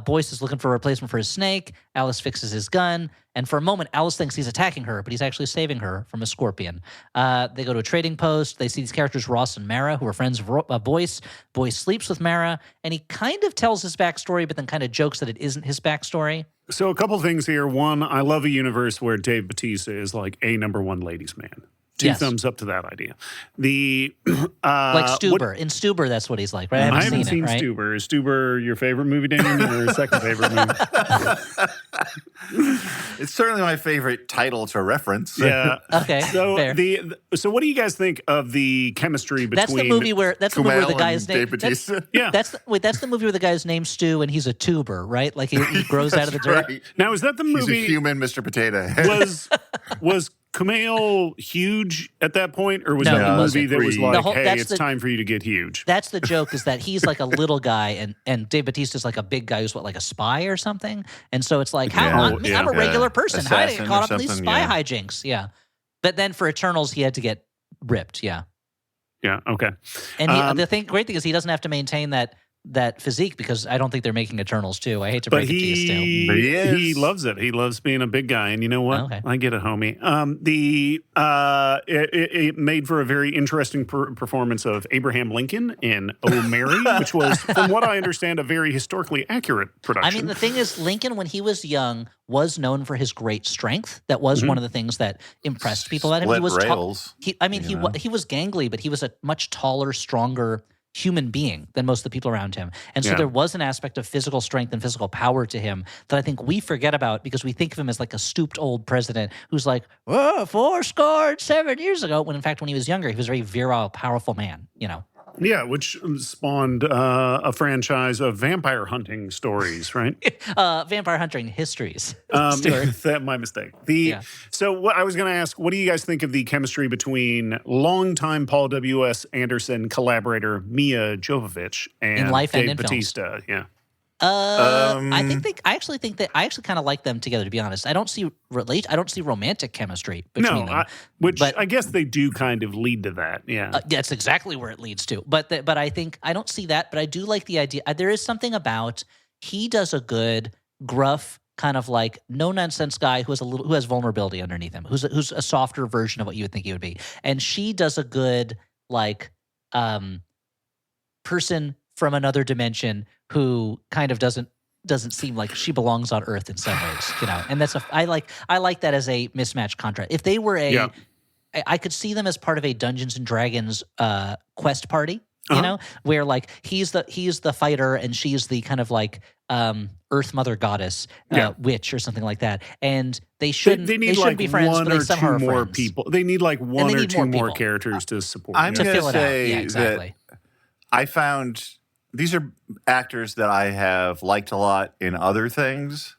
Boyce is looking for a replacement for his snake. Alice fixes his gun. And for a moment, Alice thinks he's attacking her, but he's actually saving her from a scorpion. They go to a trading post. They see these characters, Ross and Mara, who are friends of Boyce. Boyce sleeps with Mara, and he kind of tells his backstory, but then kind of jokes that it isn't his backstory. So a couple things here. One, I love a universe where Dave Bautista is like a number one ladies' man. Two thumbs up to that idea. The like Stuber. In Stuber, that's what he's like, right? I haven't seen right? Stuber. Is Stuber your favorite movie, Daniel, or your second favorite movie? It's certainly my favorite title to reference. Yeah. Okay. So fair. So what do you guys think of the chemistry between? That's the movie where the guy's name. That's the movie where the guy's name's Stu and he's a tuber, right? Like he grows out of the dirt. Right. Now is that the movie? He's a human Mr. Potato Head. was Kumail huge at that point, or was No, that he the wasn't. movie that was like, whole- hey, that's it's the- time for you to get huge? That's the joke, is that he's like a little guy and Dave Bautista's like a big guy who's like a spy or something. And so it's like, I'm a regular person. How did I get Assassin caught or up in these something, spy yeah. hijinks? Yeah. But then for Eternals, he had to get ripped. Yeah. Yeah. Okay. And the great thing is he doesn't have to maintain that that physique because I don't think they're making Eternals 2. I hate to But break it to you, Stu. He is. he loves it. He loves being a big guy, and you know what? Okay. I get it, homie. It made for a very interesting performance of Abraham Lincoln in Oh Mary, which was, from what I understand, a very historically accurate production. I mean, the thing is, Lincoln, when he was young, was known for his great strength. That was one of the things that impressed people about him. He Split was rails. he was gangly, but he was a much taller, stronger human being than most of the people around him. And so Yeah. there was an aspect of physical strength and physical power to him that I think we forget about because we think of him as like a stooped old president who's like, 407 years ago, when in fact, when he was younger, he was a very virile, powerful man, you know. Yeah, which spawned a franchise of vampire hunting stories, right? Vampire hunting histories. Stuart. That my mistake. Yeah. So what I was going to ask, what do you guys think of the chemistry between longtime Paul W.S. Anderson collaborator Mia Jovovich and In life and Dave in films. Bautista? Yeah. I actually kind of like them together. To be honest, I don't see romantic chemistry between them. Which I guess they do kind of lead to that. Yeah. That's exactly where it leads to. But I think I don't see that. But I do like the idea. There is something about he does a good gruff kind of like no nonsense guy who has vulnerability underneath him, who's a softer version of what you would think he would be, and she does a good like person from another dimension who kind of doesn't seem like she belongs on Earth in some ways, you know. And that's I like that as a mismatched contrast. If they were I could see them as part of a Dungeons and Dragons quest party, you know, where like he's the fighter and she's the kind of like Earth Mother goddess witch or something like that. And they shouldn't be friends, one but they or somehow two are more friends. people. They need like one they or need two more more people. characters to support. I'm To going to fill it out. say Yeah, exactly. that I found these are actors that I have liked a lot in other things.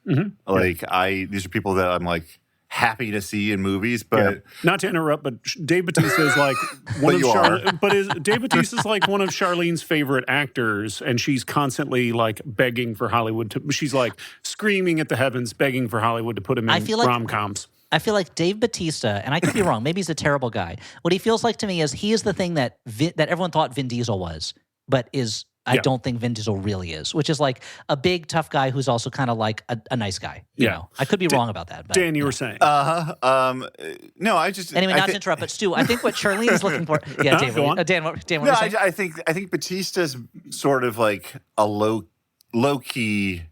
Like these are people that I'm like happy to see in movies, but Not to interrupt, but Dave Bautista is like one of Dave Bautista is like one of Charlene's favorite actors, and she's constantly like begging for Hollywood to. She's like screaming at the heavens, begging for Hollywood to put him in rom-coms. I feel like Dave Bautista, and I could be wrong, maybe he's a terrible guy. What he feels like to me is he is the thing that that everyone thought Vin Diesel was, but I don't think Vin Diesel really is, which is like a big, tough guy who's also kind of like a nice guy. You know? I could be wrong about that. But, Dan, you were saying. no, I just Anyway, not to interrupt, but Stu, I think what Charlene is looking for. Yeah, Dan, go on. Dan, what no, were you saying? I think Batista's sort of like a low key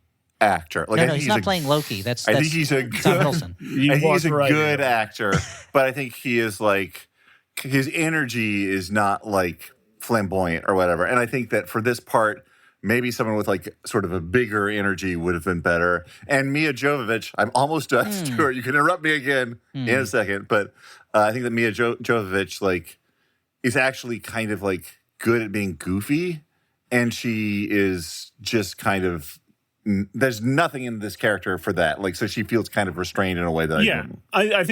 actor. Like, No, he's not playing Loki. I think he's a Tom good. Hiddleston. I think he's a right good in. actor, but I think he is like his energy is not like flamboyant or whatever. And I think that for this part, maybe someone with like sort of a bigger energy would have been better. And Mia Jovovich, I'm almost done, Stuart. You can interrupt me again in a second, but I think that Mia Jovovich like is actually kind of like good at being goofy, and she is just kind of. There's nothing in this character for that. Like, so she feels kind of restrained in a way that I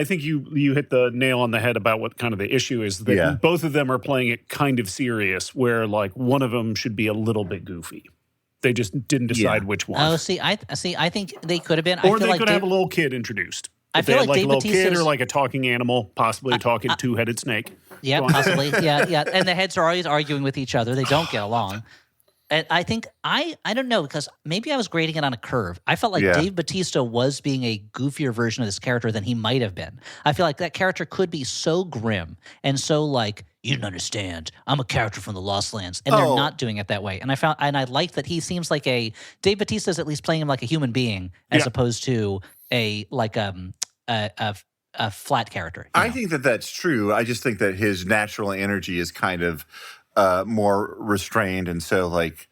think you hit the nail on the head about what kind of the issue is that both of them are playing it kind of serious, where like one of them should be a little bit goofy. They just didn't decide which one. Oh, I think they could have been. Or I feel they like could have a little kid introduced. I If feel they like had, Dave a little kid Bautista's- or like a talking animal, possibly a talking two-headed snake. Yeah, possibly. Yeah. And the heads are always arguing with each other. They don't get along. And I think I don't know, because maybe I was grading it on a curve. I felt like Dave Bautista was being a goofier version of this character than he might have been. I feel like that character could be so grim and so like, you don't understand, I'm a character from the Lost Lands, and they're not doing it that way. And I liked that he seems like Dave Bautista's at least playing him like a human being as opposed to a flat character. I think that that's true. I just think that his natural energy is kind of more restrained, and so like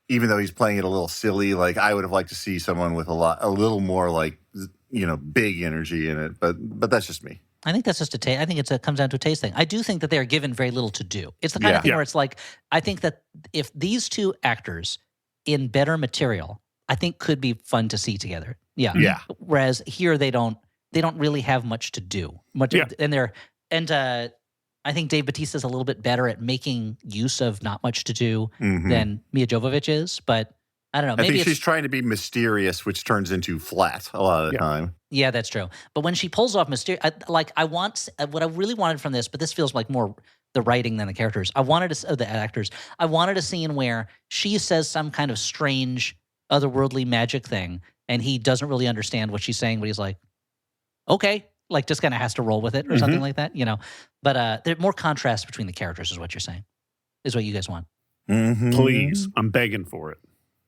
even though he's playing it a little silly, like I would have liked to see someone with a little more like big energy in it. But that's just me. I think that's just a taste. I think it comes down to a taste thing. I do think that they are given very little to do. It's the kind of thing where it's like, I think that if these two actors in better material, I think could be fun to see together. Yeah. Whereas here they don't really have much to do. I think Dave Bautista is a little bit better at making use of not much to do than Mia Jovovich is, but I don't know. Maybe I think she's trying to be mysterious, which turns into flat a lot of the time. Yeah, that's true. But when she pulls off mysterious, what I really wanted from this, but this feels like more the writing than the characters. I wanted the actors. I wanted a scene where she says some kind of strange, otherworldly magic thing, and he doesn't really understand what she's saying, but he's like, okay, like just kind of has to roll with it or something like that, But there's more contrast between the characters, is what you're saying, is what you guys want. Mm-hmm. Please, I'm begging for it.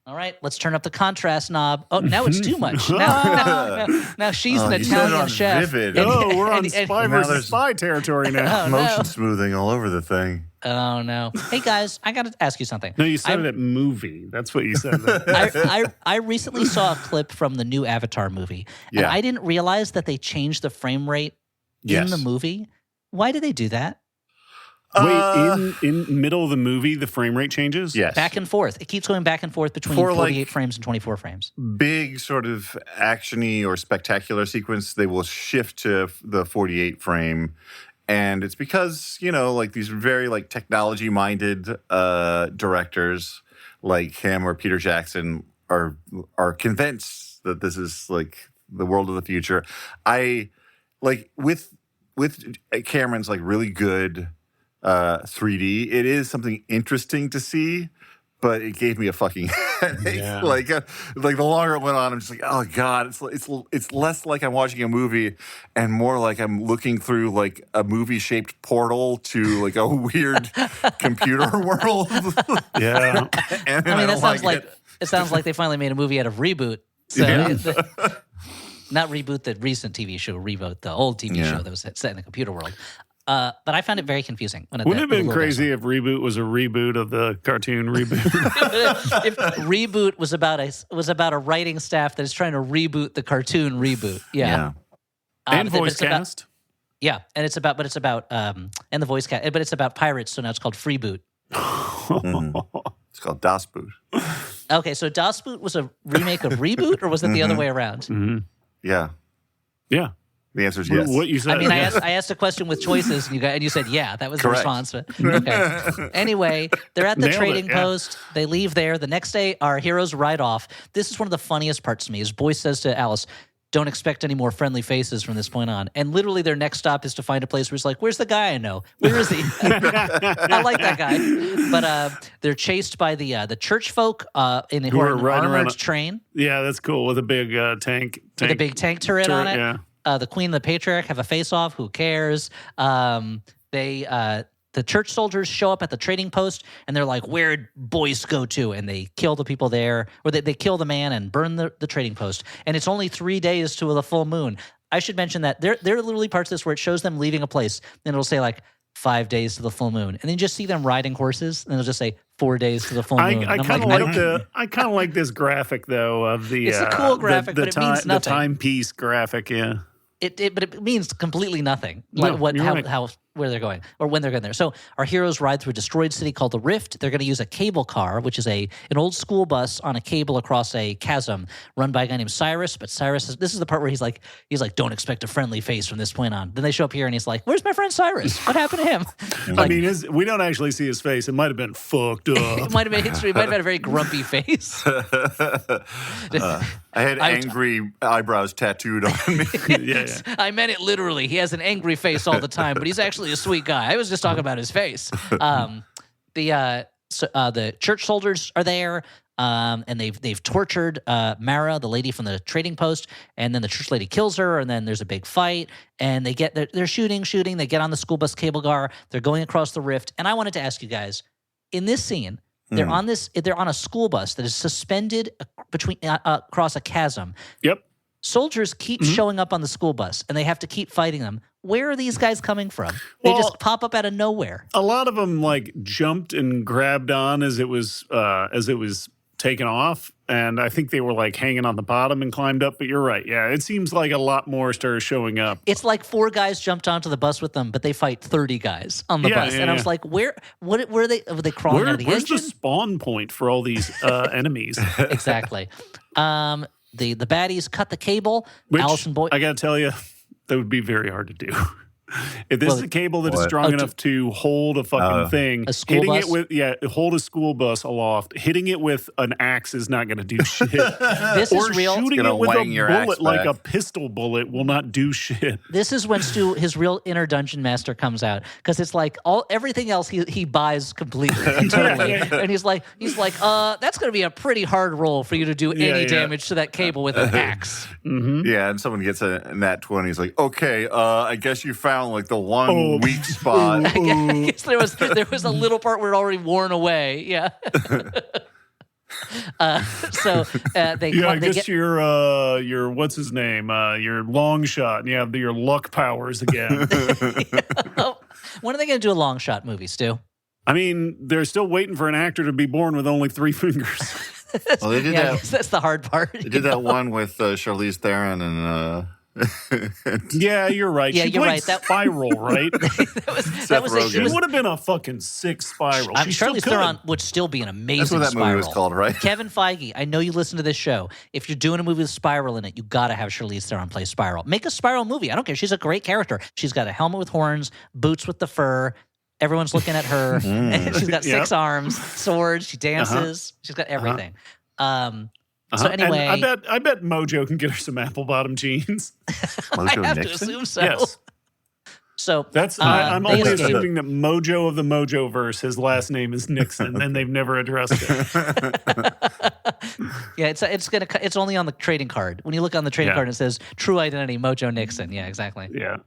All right, let's turn up the contrast knob. Oh, now it's too much. Now she's an you said it Italian on chef. Vivid. Oh, we're on and- spy now versus there's- spy territory now. Oh, Motion no. smoothing all over the thing. Oh no! Hey guys, I got to ask you something. No, you said it at movie. That's what you said. I recently saw a clip from the new Avatar movie, and Yeah. I didn't realize that they changed the frame rate in Yes. the movie. Why did they do that? Wait, in middle of the movie, the frame rate changes? Yes. Back and forth. It keeps going back and forth between For, 48 like, frames and 24 frames. Big sort of actiony or spectacular sequence, they will shift to the 48 frame. And it's because, like these very like technology minded directors like him or Peter Jackson are convinced that this is like the world of the future. I like with Cameron's like really good 3D, it is something interesting to see, but it gave me a fucking headache. Yeah. Like the longer it went on, I'm just like, oh god, it's less like I'm watching a movie and more like I'm looking through like a movie shaped portal to like a weird computer world. Yeah. And I mean, that don't sounds like it. it sounds like they finally made a movie out of Reboot. So Yeah. not Reboot, the recent TV show, Reboot, the old TV Yeah. show that was set in the computer world. But I found it very confusing. Wouldn't it have been crazy if Reboot was a reboot of the cartoon Reboot? if Reboot was about a writing staff that is trying to reboot the cartoon Reboot. Yeah. And but voice it's about- cast. Yeah, and it's about and the voice cast, but it's about pirates, so now it's called Freeboot. It's called Das Boot. Okay, so Das Boot was a remake of Reboot, or was it the other way around? Mhm. Yeah. Yeah. The answer is yes. What you said. I mean, I asked a question with choices, and you said, yeah, that was Correct. the response. Okay. Anyway, they're at the Nailed it, trading yeah. post. They leave there. The next day, our heroes ride off. This is one of the funniest parts to me, is Boyce says to Alice, don't expect any more friendly faces from this point on. And literally their next stop is to find a place where it's like, where's the guy I know? Where is he? I like that guy. But they're chased by the church folk who are in an riding around armored train Yeah, that's cool. With a big tank. with a big tank turret on it. Yeah. The queen and the patriarch have a face-off. Who cares? The church soldiers show up at the trading post, and they're like, where'd Boyce go to? And they kill the people there, or they kill the man and burn the trading post. And it's only 3 days to the full moon. I should mention that there are literally parts of this where it shows them leaving a place, and it'll say like 5 days to the full moon. And then you just see them riding horses, and it'll just say 4 days to the full moon. I And I'm kind of like, I kind of like this graphic though of the. It's a cool graphic, the but it means the nothing. timepiece graphic. Yeah. But it means completely nothing. No, Like you're right. how where they're going or when they're getting there. So our heroes ride through a destroyed city called the Rift. They're going to use a cable car, which is an old school bus on a cable across a chasm, run by a guy named Cyrus. But this is the part where he's like, don't expect a friendly face from this point on. Then they show up here and he's like, where's my friend Cyrus? What happened to him? I mean, we don't actually see his face. It might have been fucked up. It might have been history. It might have had a very grumpy face. I had angry eyebrows tattooed on me. yeah. I meant it literally. He has an angry face all the time, but he's actually a sweet guy. I was just talking about his face. The church soldiers are there, and they've tortured Mara, the lady from the trading post, and then the church lady kills her, and then there's a big fight, and they're shooting. They get on the school bus cable car. They're going across the rift, and I wanted to ask you guys, in this scene, they're on a school bus that is suspended across a chasm. Yep. Soldiers keep showing up on the school bus, and they have to keep fighting them. Where are these guys coming from? They Well, just pop up out of nowhere. A lot of them like jumped and grabbed on as it was taken off, and I think they were like hanging on the bottom and climbed up. But you're right. Yeah, it seems like a lot more started showing up. It's like 4 guys jumped onto the bus with them, but they fight 30 guys on the Yeah, bus. yeah, and I was yeah. like, where are they? Were they crawling out of the Where's engine? the spawn point for all these enemies? Exactly. The baddies cut the cable. Which Allison Boy. I gotta tell you, that would be very hard to do. If this is a cable that is What? strong enough to hold a fucking thing, A school hitting bus? it with hold a school bus aloft, hitting it with an axe is not going to do shit. This or is real. shooting Gonna it with a wang your axe bullet like back. a pistol bullet will not do shit. This is when Stu, his real inner dungeon master, comes out because it's like everything else he buys completely and totally, and he's like, that's going to be a pretty hard roll for you to do any yeah. damage to that cable with an axe. Yeah, and someone gets a nat 20. He's like, okay, I guess you found like the one weak spot. I guess there was a little part where it already worn away. Yeah. So they Yeah, I they guess get your what's his name? Your long shot. Yeah, your luck powers again. when are they going to do a long shot movie, Stu? I mean, they're still waiting for an actor to be born with only 3 fingers. Well, they did Yeah, I that. guess that's the hard part. They did that one with Charlize Theron and Yeah, you're right. Yeah, she you're played right. That- Spiral, right? that was Rogen. She would have been a fucking sick Spiral. I'm She sure still Charlize could. Theron would still be an amazing that's what that movie was Spiral. called, right? Kevin Feige, I know you listen to this show. If you're doing a movie with Spiral in it, you got to have Charlize Theron play Spiral. Make a Spiral movie. I don't care. She's a great character. She's got a helmet with horns, boots with the fur. Everyone's looking at her. And she's got 6 arms, swords. She dances. She's got everything. So And anyway, I bet Mojo can get her some apple bottom jeans. Mojo I have to Nixon? assume so. Yes. So That's I'm they only escape. assuming that Mojo of the Mojo verse, his last name is Nixon, and they've never addressed it. Yeah, it's only on the trading card. When you look on the trading Yeah. card, it says True Identity Mojo Nixon. Yeah, exactly. Yeah.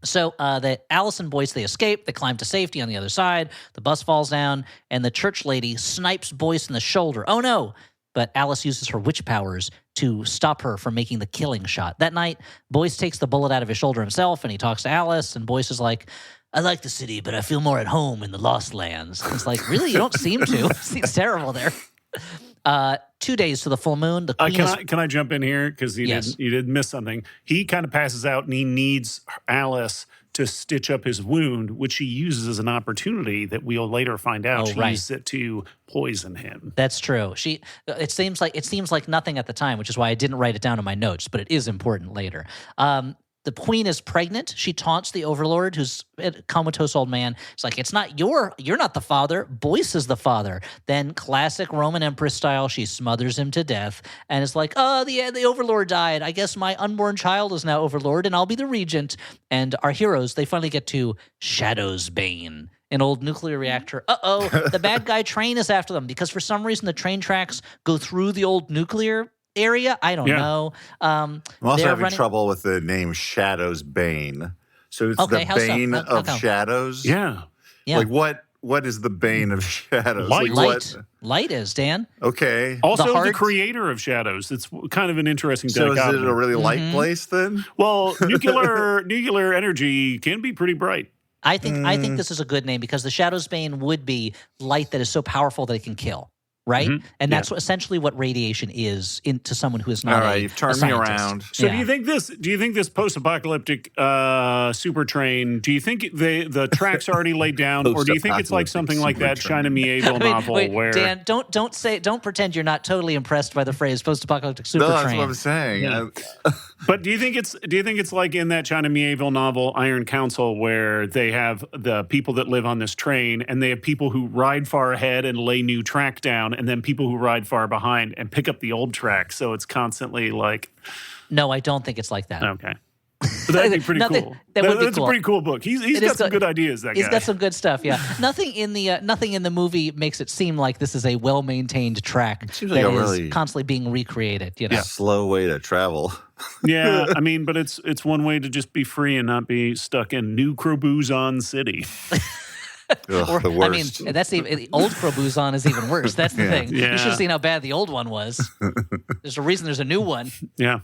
So the Alice and Boyce, they escape. They climb to safety on the other side. The bus falls down, and the church lady snipes Boyce in the shoulder. Oh, no. But Alice uses her witch powers to stop her from making the killing shot. That night, Boyce takes the bullet out of his shoulder himself, and he talks to Alice, and Boyce is like, I like the city, but I feel more at home in the Lost Lands. It's like, really? You don't seem to. It seems terrible there. 2 days to the full moon. The queen is Can I jump in here because you Yes. did miss something? He kind of passes out and he needs Alice to stitch up his wound, which she uses as an opportunity that we'll later find out. Oh, She right. uses it to poison him. That's true. It seems like nothing at the time, which is why I didn't write it down in my notes, but it is important later. The queen is pregnant. She taunts the overlord, who's a comatose old man. It's like, you're not the father. Boyce is the father. Then classic Roman Empress style, she smothers him to death. And it's like, the overlord died. I guess my unborn child is now overlord and I'll be the regent. And our heroes, they finally get to Shadow's Bane, an old nuclear reactor. The bad guy train is after them because for some reason the train tracks go through the old nuclear area. I don't Yeah. know. I'm also They're having running- trouble with the name Shadow's Bane. So it's Okay, the how so? Bane How of come? Shadows? Yeah. Yeah. Like what is the Bane of Shadows? Light. Like Light. Light is, Dan. Okay. Also, the heart- creator of Shadows. It's kind of an interesting So is dichotomy. it a really light Mm-hmm. place then? Well, nuclear energy can be pretty bright. I think this is a good name because the Shadow's Bane would be light that is so powerful that it can kill, right? And that's essentially what radiation is to someone who is not All right, a you've turned a me scientist. around. So Yeah. do you think this post-apocalyptic super train, do you think the tracks already laid down, or do you think it's like Post-apocalyptic something like that super train. China Mieville novel wait, where Dan, don't pretend you're not totally impressed by the phrase post-apocalyptic super No, that's train. what I'm saying. Yeah. But do you think it's like in that China Mieville novel Iron Council where they have the people that live on this train and they have people who ride far ahead and lay new track down and then people who ride far behind and pick up the old track, so it's constantly like No, I don't think it's like that. okay. But that'd be pretty Nothing- cool. that would be That's cool. a pretty cool book. He's It got is some good. good ideas, that He's guy. got some good stuff, yeah. Nothing in the movie makes it seem like this is a well-maintained track seems like that a is really- constantly being recreated, you know. Slow way to travel. Yeah, I mean, but it's one way to just be free and not be stuck in New Crobuzon City. Ugh, Or, the I mean, worst. that's the old Crobuzon is even worse. That's the thing. Yeah. You should have seen how bad the old one was. There's a reason there's a new one. Yeah.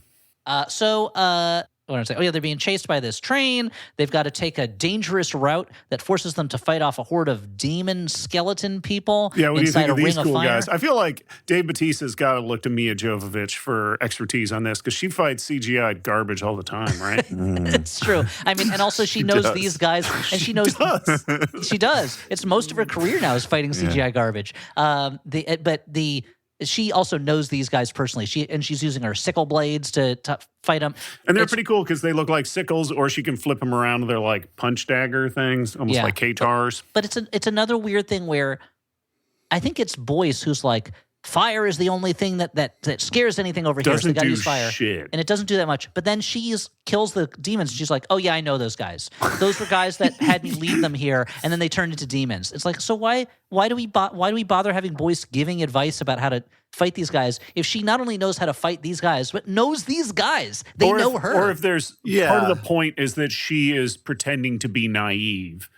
What did I say? Oh yeah, they're being chased by this train. They've got to take a dangerous route that forces them to fight off a horde of demon skeleton people Yeah, what do you inside think of a these ring cool of fire. guys? I feel like Dave Bautista's got to look to Mia Jovovich for expertise on this because she fights CGI garbage all the time, right? It's true. I mean, and also she knows does. these guys, and she knows she does. It's most of her career now is fighting CGI garbage. But the she also knows these guys personally. She's using her sickle blades to fight them. And they're pretty cool because they look like sickles, or she can flip them around. They're like punch dagger things, almost like Katars. But it's another weird thing where I think it's Boyce who's like, fire is the only thing that scares anything over here. So they got to use fire, and it doesn't do that much. But then she kills the demons. And she's like, "Oh yeah, I know those guys. Those were guys that had me lead them here, and then they turned into demons." It's like, so why do we bother having Boyce giving advice about how to fight these guys if she not only knows how to fight these guys but knows these guys? They know her. Or if there's part of the point is that she is pretending to be naive,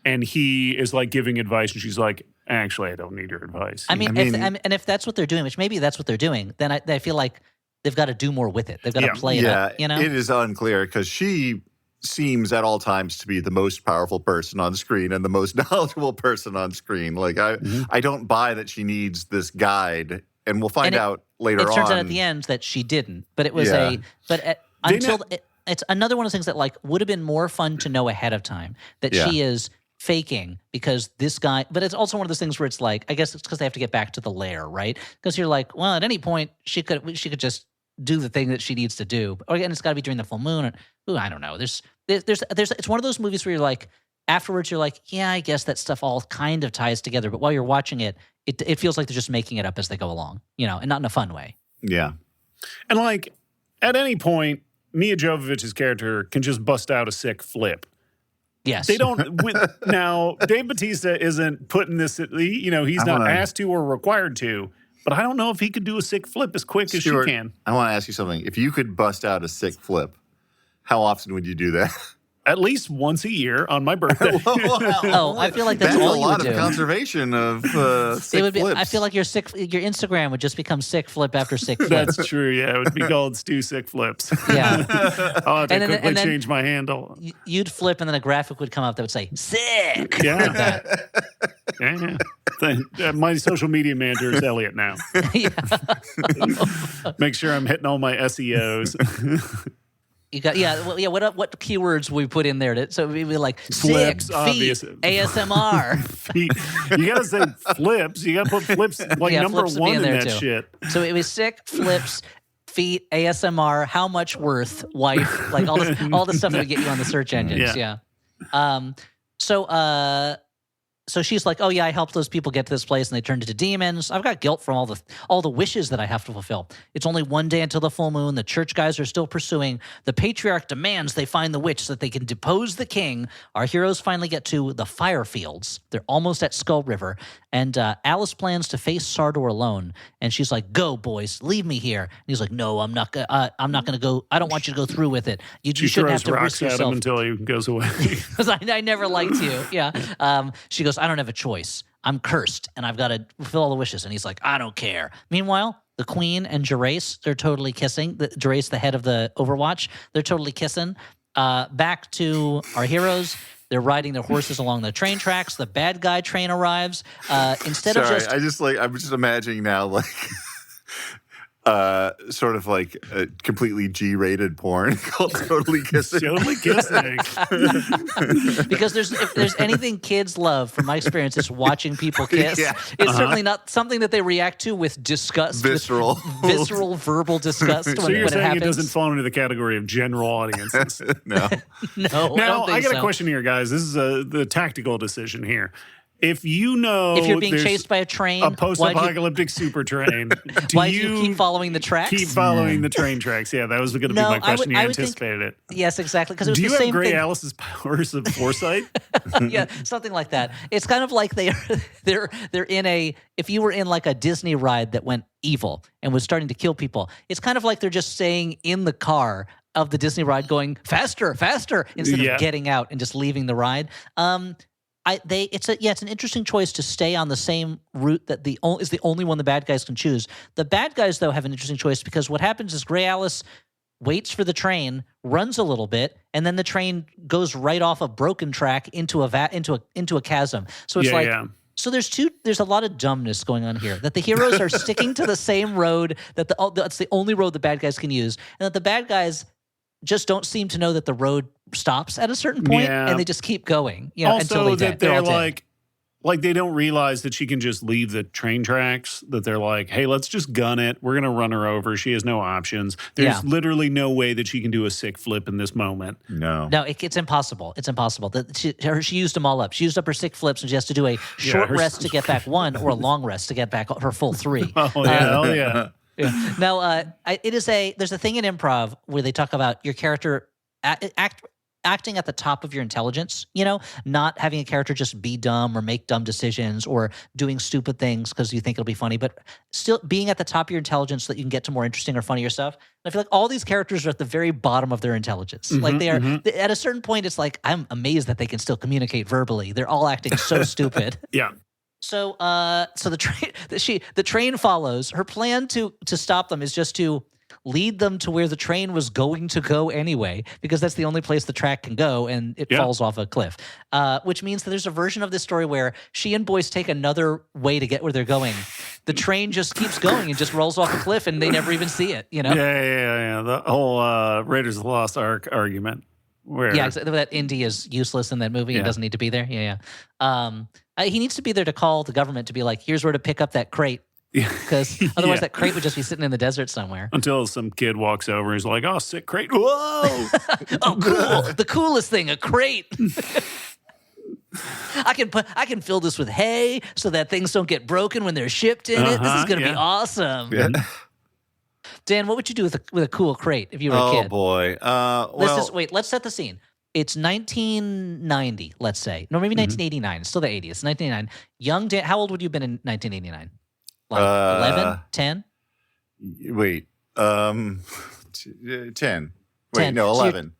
and he is like giving advice, and she's like, actually, I don't need your advice. I mean, if that's what they're doing, which maybe that's what they're doing, then I feel like they've got to do more with it. They've got to play it up, you know? It is unclear because she seems at all times to be the most powerful person on screen and the most knowledgeable person on screen. Like, I don't buy that she needs this guide, and we'll find out later on. It turns out at the end that she didn't, but it was it's another one of those things that like would have been more fun to know ahead of time that she is faking because this guy, but it's also one of those things where it's like, I guess it's because they have to get back to the lair, right? Because you're like, well, at any point she could just do the thing that she needs to do. Or again, it's got to be during the full moon. Or, I don't know. There's it's one of those movies where you're like, afterwards you're like, yeah, I guess that stuff all kind of ties together. But while you're watching it, it feels like they're just making it up as they go along, you know, and not in a fun way. Yeah. And like at any point, Mia Jovovich's character can just bust out a sick flip. Yes. They don't. Now, Dave Bautista isn't putting this, he's not asked to or required to, but I don't know if he could do a sick flip as quick as she can. I want to ask you something. If you could bust out a sick flip, how often would you do that? At least once a year on my birthday. Oh, I feel like that's all you would do. A lot of conservation of sick flips. I feel like your Instagram would just become sick flip after sick flip. That's true, yeah. It would be called Stu Sick Flips. Yeah. I'll have to quickly change my handle. You'd flip and then a graphic would come up that would say, sick. Yeah. Yeah. My social media manager is Elliot now. Make sure I'm hitting all my SEOs. You got what keywords we put in there so we'd be like flips, sick, feet, ASMR. Feet. You gotta say flips. You gotta put flips like number one in that shit. So it was sick, flips, feet, ASMR, how much worth, wife, like all the stuff that would get you on the search engines. Yeah. So she's like, oh yeah, I helped those people get to this place and they turned into demons. I've got guilt from all the wishes that I have to fulfill. It's only one day until the full moon. The church guys are still pursuing. The patriarch demands they find the witch so that they can depose the king. Our heroes finally get to the fire fields. They're almost at Skull River. And Alice plans to face Sardor alone. And she's like, go, boys, leave me here. And he's like, no, I'm not going to go. I don't want you to go through with it. You shouldn't have to risk yourself. Him until he goes away. Because I never liked you. Yeah. She goes, I don't have a choice. I'm cursed, and I've got to fulfill all the wishes. And he's like, I don't care. Meanwhile, the Queen and Gerace, they're totally kissing. Gerace, the head of the Overwatch, they're totally kissing. Back to our heroes. They're riding their horses along the train tracks. The bad guy train arrives. I'm just imagining now, like, sort of like a completely G-rated porn called Totally Kissing. Totally Kissing. Because if there's anything kids love, from my experience, it's watching people kiss. Yeah. It's certainly not something that they react to with disgust. Visceral. Visceral verbal disgust so when you're it saying happens. It doesn't fall into the category of general audiences? No. No, now, I got a question here, guys. This is the tactical decision here. If you know if you're being chased by a train, a post-apocalyptic super train, why do you keep following the tracks? Keep following the train tracks. Yeah, that was going to be my question. You anticipated it. Yes, exactly. Because it was do the you same have Gray thing. Alice's powers of foresight? Yeah, something like that. It's kind of like they're in a. If you were in like a Disney ride that went evil and was starting to kill people, it's kind of like they're just staying in the car of the Disney ride, going faster, faster, instead of getting out and just leaving the ride. It's an interesting choice to stay on the same route that is the only one the bad guys can choose. The bad guys, though, have an interesting choice because what happens is Gray Alice waits for the train, runs a little bit, and then the train goes right off a broken track into a chasm. So it's So there's a lot of dumbness going on here. That the heroes are sticking to the same road that's the only road the bad guys can use, and that the bad guys just don't seem to know that the road stops at a certain point, and they just keep going. Also, that they're like, like they don't realize that she can just leave the train tracks, that they're like, hey, let's just gun it. We're going to run her over. She has no options. There's literally no way that she can do a sick flip in this moment. No. No, it's impossible. It's impossible. She used them all up. She used up her sick flips, and she has to do a short rest to get back one or a long rest to get back her full three. Yeah. Yeah. Now, there's a thing in improv where they talk about your character acting at the top of your intelligence, not having a character just be dumb or make dumb decisions or doing stupid things because you think it'll be funny, but still being at the top of your intelligence so that you can get to more interesting or funnier stuff. And I feel like all these characters are at the very bottom of their intelligence. Like they are at a certain point, it's like, I'm amazed that they can still communicate verbally. They're all acting so stupid. Yeah. So the train follows. Her plan to stop them is just to lead them to where the train was going to go anyway, because that's the only place the track can go, and it falls off a cliff. Which means that there's a version of this story where she and Boyce take another way to get where they're going. The train just keeps going and just rolls off a cliff, and they never even see it. Yeah. The whole Raiders of the Lost Ark argument. Exactly. That Indy is useless in that movie and doesn't need to be there. He needs to be there to call the government to be like, here's where to pick up that crate. Because otherwise that crate would just be sitting in the desert somewhere. Until some kid walks over and is like, oh, sick crate. Whoa! Oh, cool. The coolest thing, a crate. I can fill this with hay so that things don't get broken when they're shipped in it. This is going to be awesome. Yeah. Dan, what would you do with a cool crate if you were a kid? Oh, boy. Let's set the scene. It's 1990, let's say. No, maybe 1989. It's still the 80s. 1989. Young Dan, how old would you have been in 1989? Like 11? 10? Wait. 10. Wait, 10. no, 11.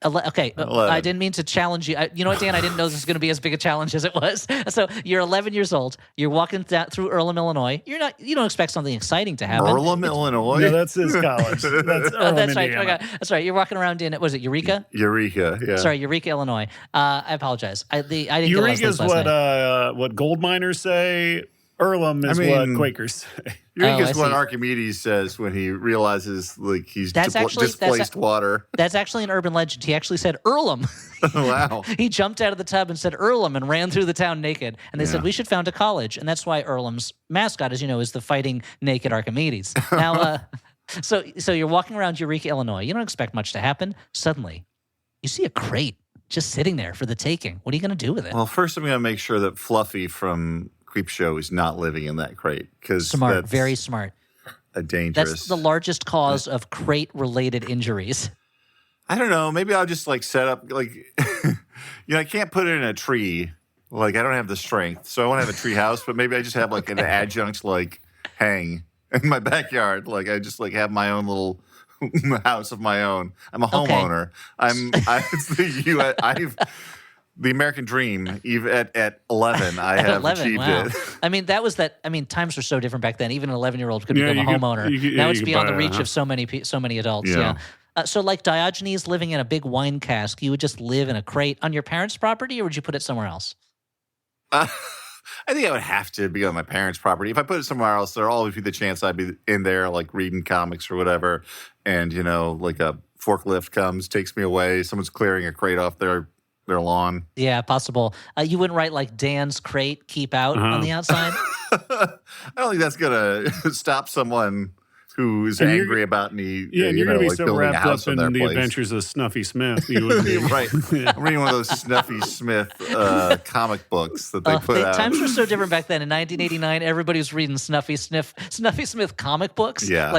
Okay, 11. I didn't mean to challenge you. You know what, Dan? I didn't know this was going to be as big a challenge as it was. So you're 11 years old. You're walking through Earlham, Illinois. You don't expect something exciting to happen. Earlham, Illinois? No, that's his college. That's Earlham, that's right. Indiana. Okay. That's right. You're walking around in, was it Eureka? Eureka, yeah. Sorry, Eureka, Illinois. I apologize. I didn't Eureka's get what gold miners say. Earlham is what Quakers say. Eureka's what Archimedes says when he realizes like he's displaced water. That's actually an urban legend. He actually said Earlham. Wow. He jumped out of the tub and said Earlham and ran through the town naked. And they said, we should found a college. And that's why Earlham's mascot, as you know, is the fighting naked Archimedes. Now, so you're walking around Eureka, Illinois. You don't expect much to happen. Suddenly, you see a crate just sitting there for the taking. What are you going to do with it? Well, first I'm going to make sure that Fluffy from Creepshow is not living in that crate, because smart, very smart. Dangerous. That's the largest cause of crate-related injuries. I don't know. Maybe I'll just like set up like, I can't put it in a tree. Like I don't have the strength, so I won't have a tree house. But maybe I just have like an adjunct like hang in my backyard. Like I just like have my own little house of my own. I'm a homeowner. I've the American dream, even at 11, I have achieved it. I mean, times were so different back then. Even an 11-year-old could become a homeowner. Now it's beyond the reach of so many adults. Yeah. So like Diogenes living in a big wine cask, you would just live in a crate on your parents' property, or would you put it somewhere else? I think I would have to be on my parents' property. If I put it somewhere else, there'll always be the chance I'd be in there, like reading comics or whatever, and like a forklift comes, takes me away. Someone's clearing a crate off their lawn. Yeah, possible. You wouldn't write like Dan's crate, keep out on the outside? I don't think that's going to stop someone who's angry about me. Yeah, and you're going to be like so wrapped up in the adventures of Snuffy Smith. You would be. Right. I'm reading one of those Snuffy Smith comic books that they put out. Times were so different back then. In 1989, everybody was reading Snuffy Smith comic books. Yeah.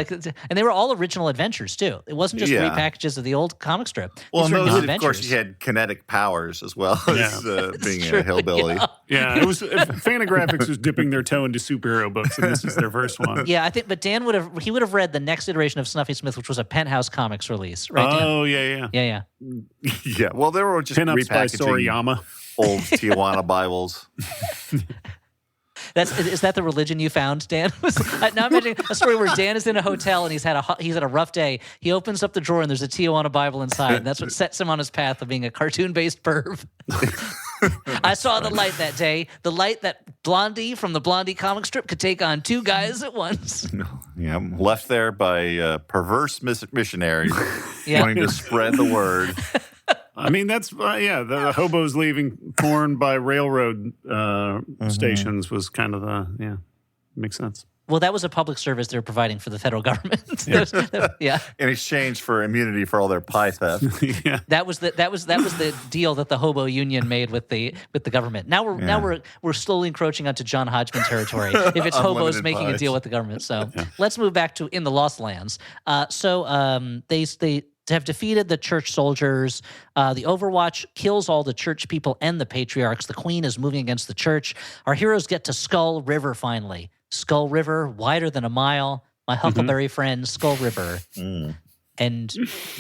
And they were all original adventures, too. It wasn't just repackages of the old comic strip. Well, of course, he had kinetic powers as well as being a hillbilly. Yeah, it was Fantagraphics was dipping their toe into superhero books, and this is their first one. Yeah, but Dan would have read the next iteration of Snuffy Smith, which was a Penthouse Comics release, right? Dan? Oh, yeah. Yeah, well, they were just Pin-ups by repackaging Soriyama. Old Tijuana Bibles. Is that the religion you found, Dan? Now imagine a story where Dan is in a hotel and he's had a rough day. He opens up the drawer and there's a Tijuana Bible inside, and that's what sets him on his path of being a cartoon-based perv. I saw the light that day. The light that Blondie from the Blondie comic strip could take on two guys at once. Yeah, I'm left there by perverse missionaries wanting to spread the word. I mean, that's the hobos leaving porn by railroad stations was kind of makes sense. Well, that was a public service they were providing for the federal government. Yeah. In exchange for immunity for all their pie theft. Yeah. That was the deal that the hobo union made with the government. Now we're slowly encroaching onto John Hodgman territory. If it's hobos Unlimited making a pies. deal with the government, so let's move back to In the Lost Lands. They have defeated the church soldiers. The Overwatch kills all the church people and the patriarchs. The queen is moving against the church. Our heroes get to Skull River finally. Skull River, wider than a mile. My Huckleberry friend, Skull River. And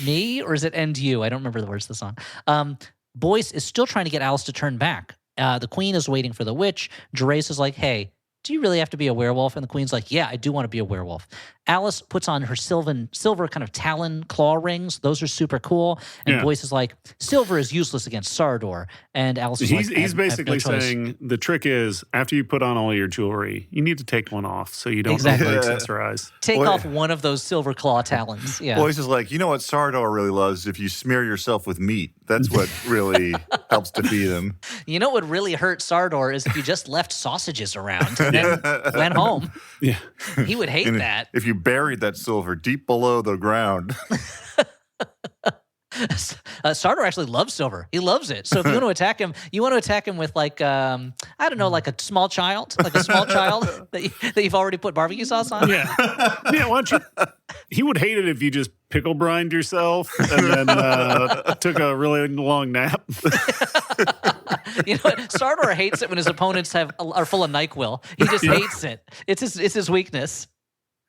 me, or is it and you? I don't remember the words of the song. Boyce is still trying to get Alice to turn back. The queen is waiting for the witch. Gervais is like, hey, do you really have to be a werewolf? And the queen's like, yeah, I do want to be a werewolf. Alice puts on her silver kind of talon claw rings. Those are super cool. And Boyce is like, silver is useless against Sardor. And Alice is like, he's basically saying the trick is after you put on all your jewelry, you need to take one off so you don't Exactly. over-accessorize. take off one of those silver claw talons. Yeah. Boyce is like, you know what Sardar really loves? If you smear yourself with meat. That's what really helps defeat him. You know what would really hurt Sardor is if you just left sausages around and then went home. Yeah. He would hate that. If you buried that silver deep below the ground. Sardor actually loves silver. He loves it. So if you want to attack him with like I don't know, like a small child that you've already put barbecue sauce on. Yeah. Yeah, why don't you? He would hate it if you just pickle brined yourself and then took a really long nap. You know what? Sardor hates it when his opponents are full of NyQuil. He just hates it. It's his weakness.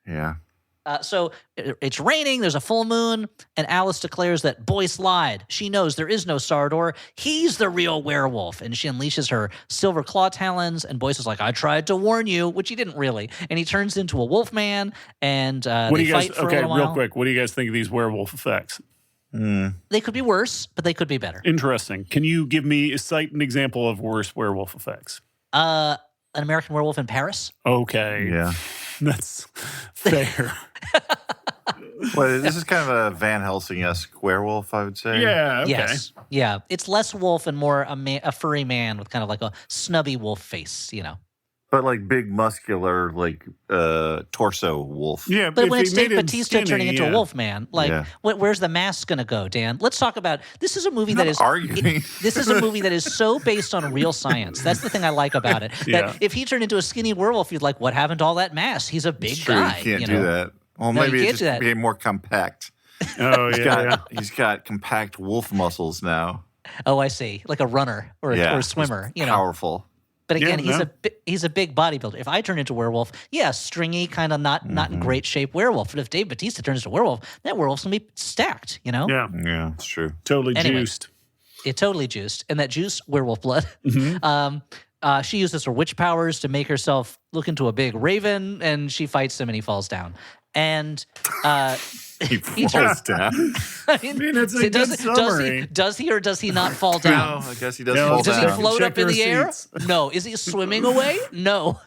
Yeah. So it's raining, there's a full moon, and Alice declares that Boyce lied. She knows there is no Sardor. He's the real werewolf. And she unleashes her silver claw talons, and Boyce is like, I tried to warn you, which he didn't really. And he turns into a wolf man, and they fight for a little while. Real quick, what do you guys think of these werewolf effects? They could be worse, but they could be better. Interesting. Can you cite an example of worse werewolf effects? An American Werewolf in Paris? Okay. Yeah. That's fair. Well, this is kind of a Van Helsing-esque werewolf, I would say. Yeah, okay. Yes. Yeah. It's less wolf and more a furry man with kind of like a snubby wolf face, you know. But like big, muscular, like torso wolf. Yeah, But if when they it's Dave made him Bautista skinny, turning into a yeah. wolf man, like, where's the mask going to go, Dan? Let's talk about this. Is a movie that is arguing. This is a movie that is so based on real science. That's the thing I like about it. That Yeah. if he turned into a skinny werewolf, you'd like, what happened to all that mass? He's a big It's true, guy. you can't you do know? that. Well, No, you maybe it can't just do that. became more compact. Oh, yeah. He's got compact wolf muscles now. Oh, I see. Like a runner or a swimmer. he's You know. powerful. But again, Yeah, he's a big bodybuilder. If I turn into a werewolf, stringy, kind of not in great shape werewolf. But if Dave Bautista turns into a werewolf, that werewolf's gonna be stacked. You know. Yeah, Yeah, it's true. totally Anyway. juiced. It totally juiced, and that juice, werewolf blood. Mm-hmm. She uses her witch powers to make herself look into a big raven, and she fights him, and he falls down. And He falls down. I mean, it's a good summary. does he or does he not fall No, down? I guess he does No, fall Does he down. float Check up in your the air? receipts. No. Is he swimming away? No.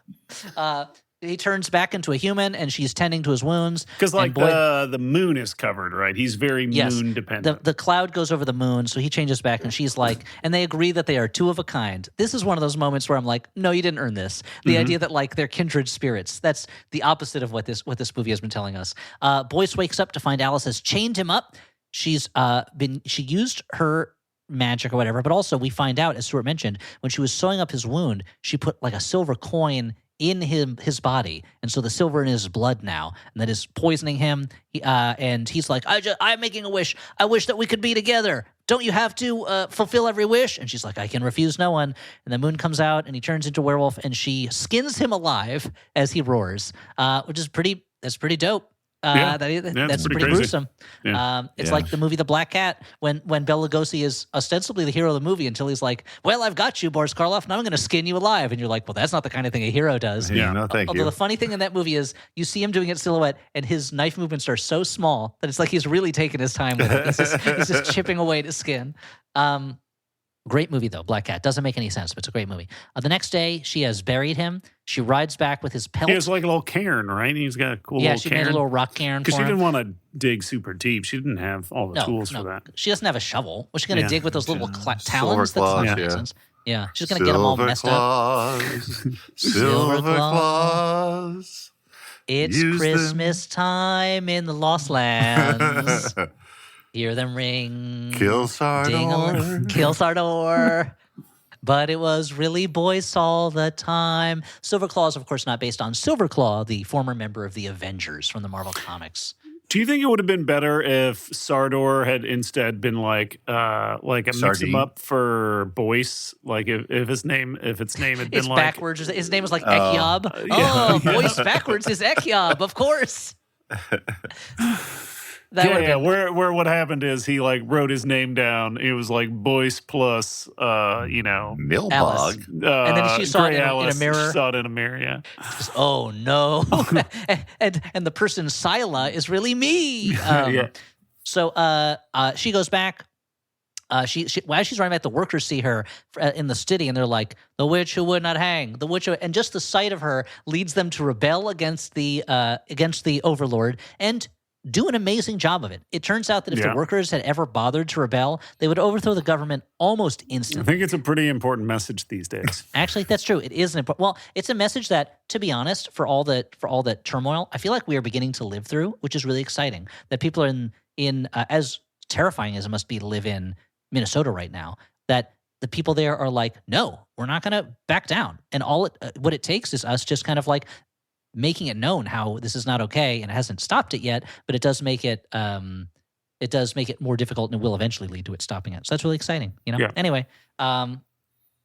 He turns back into a human, and she's tending to his wounds. Because like And the moon is covered, right? He's very moon dependent. The cloud goes over the moon, so he changes back, and she's like, and they agree that they are two of a kind. This is one of those moments where I'm like, no, you didn't earn this. The idea that like they're kindred spirits. That's the opposite of what this movie has been telling us. Boyce wakes up to find Alice has chained him up. She used her magic or whatever, but also we find out, as Stuart mentioned, when she was sewing up his wound, she put like a silver coin in his body, and so the silver in his blood now, and that is poisoning him. And he's like, I'm making a wish. I wish that we could be together. Don't you have to fulfill every wish? And she's like, I can refuse no one. And the moon comes out, and he turns into a werewolf, and she skins him alive as he roars, which is pretty dope. That's pretty pretty crazy. gruesome. Yeah. It's Yeah. like the movie The Black Cat when Bela Lugosi is ostensibly the hero of the movie until he's like, well, I've got you, Boris Karloff, and I'm going to skin you alive. And you're like, well, that's not the kind of thing a hero does. Yeah. No, thank Although you. the funny thing in that movie is you see him doing it silhouette, and his knife movements are so small that it's like he's really taking his time with it. He's just chipping away at his skin. Great movie, though, Black Cat. Doesn't make any sense, but it's a great movie. The next day, she has buried him. She rides back with his pelt. He has like a little cairn, right? He's got a cool little she cairn. made a little rock cairn for Because she him. didn't want to dig super deep. She didn't have all the tools for that. She doesn't have a shovel. What's she going to Yeah. dig with those little Silver talons? That claws, doesn't make yeah. sense. Yeah, she's going to get them all messed up. Claus, Silver Silver claws. Claus. It's Use Christmas time in the Lost Lands. Hear them ring. Kill Ding-a-ling. Sardor. Kill Sardor. But it was really boys all the time. Silver Claw is, of course, not based on Silverclaw, the former member of the Avengers from the Marvel Comics. Do you think it would have been better if Sardor had instead been like a mix Sardine? him up for Boyce? Like if its name had been It's like backwards. His name was like Ekyob. yeah. Boys backwards is Ekyob, of course. That would've been- where what happened is he like wrote his name down. It was like Boyce plus Alice. Nilbog. And then she saw it Gray in a Alice. mirror. She saw it in a mirror, yeah. Just, oh no. and the person Sila is really me. Yeah. So she goes back. She while she's running back, the workers see her in the city, and they're like, "The witch who would not hang, the witch," and just the sight of her leads them to rebel against the overlord and do an amazing job of it. It turns out that if the workers had ever bothered to rebel, they would overthrow the government almost I instantly. think it's a pretty important message these days. Actually, that's true. It is an important. Well, it's a message that, to be honest, for all that turmoil, I feel like we are beginning to live through, which is really exciting. That people are in as terrifying as it must be to live in Minnesota right now, that the people there are like, no, we're not going to back down. And what it takes is us just kind of like making it known how this is not okay, and it hasn't stopped it yet, but it does make it more difficult, and it will eventually lead to it stopping it. So that's really exciting, you know. Yeah. Anyway, I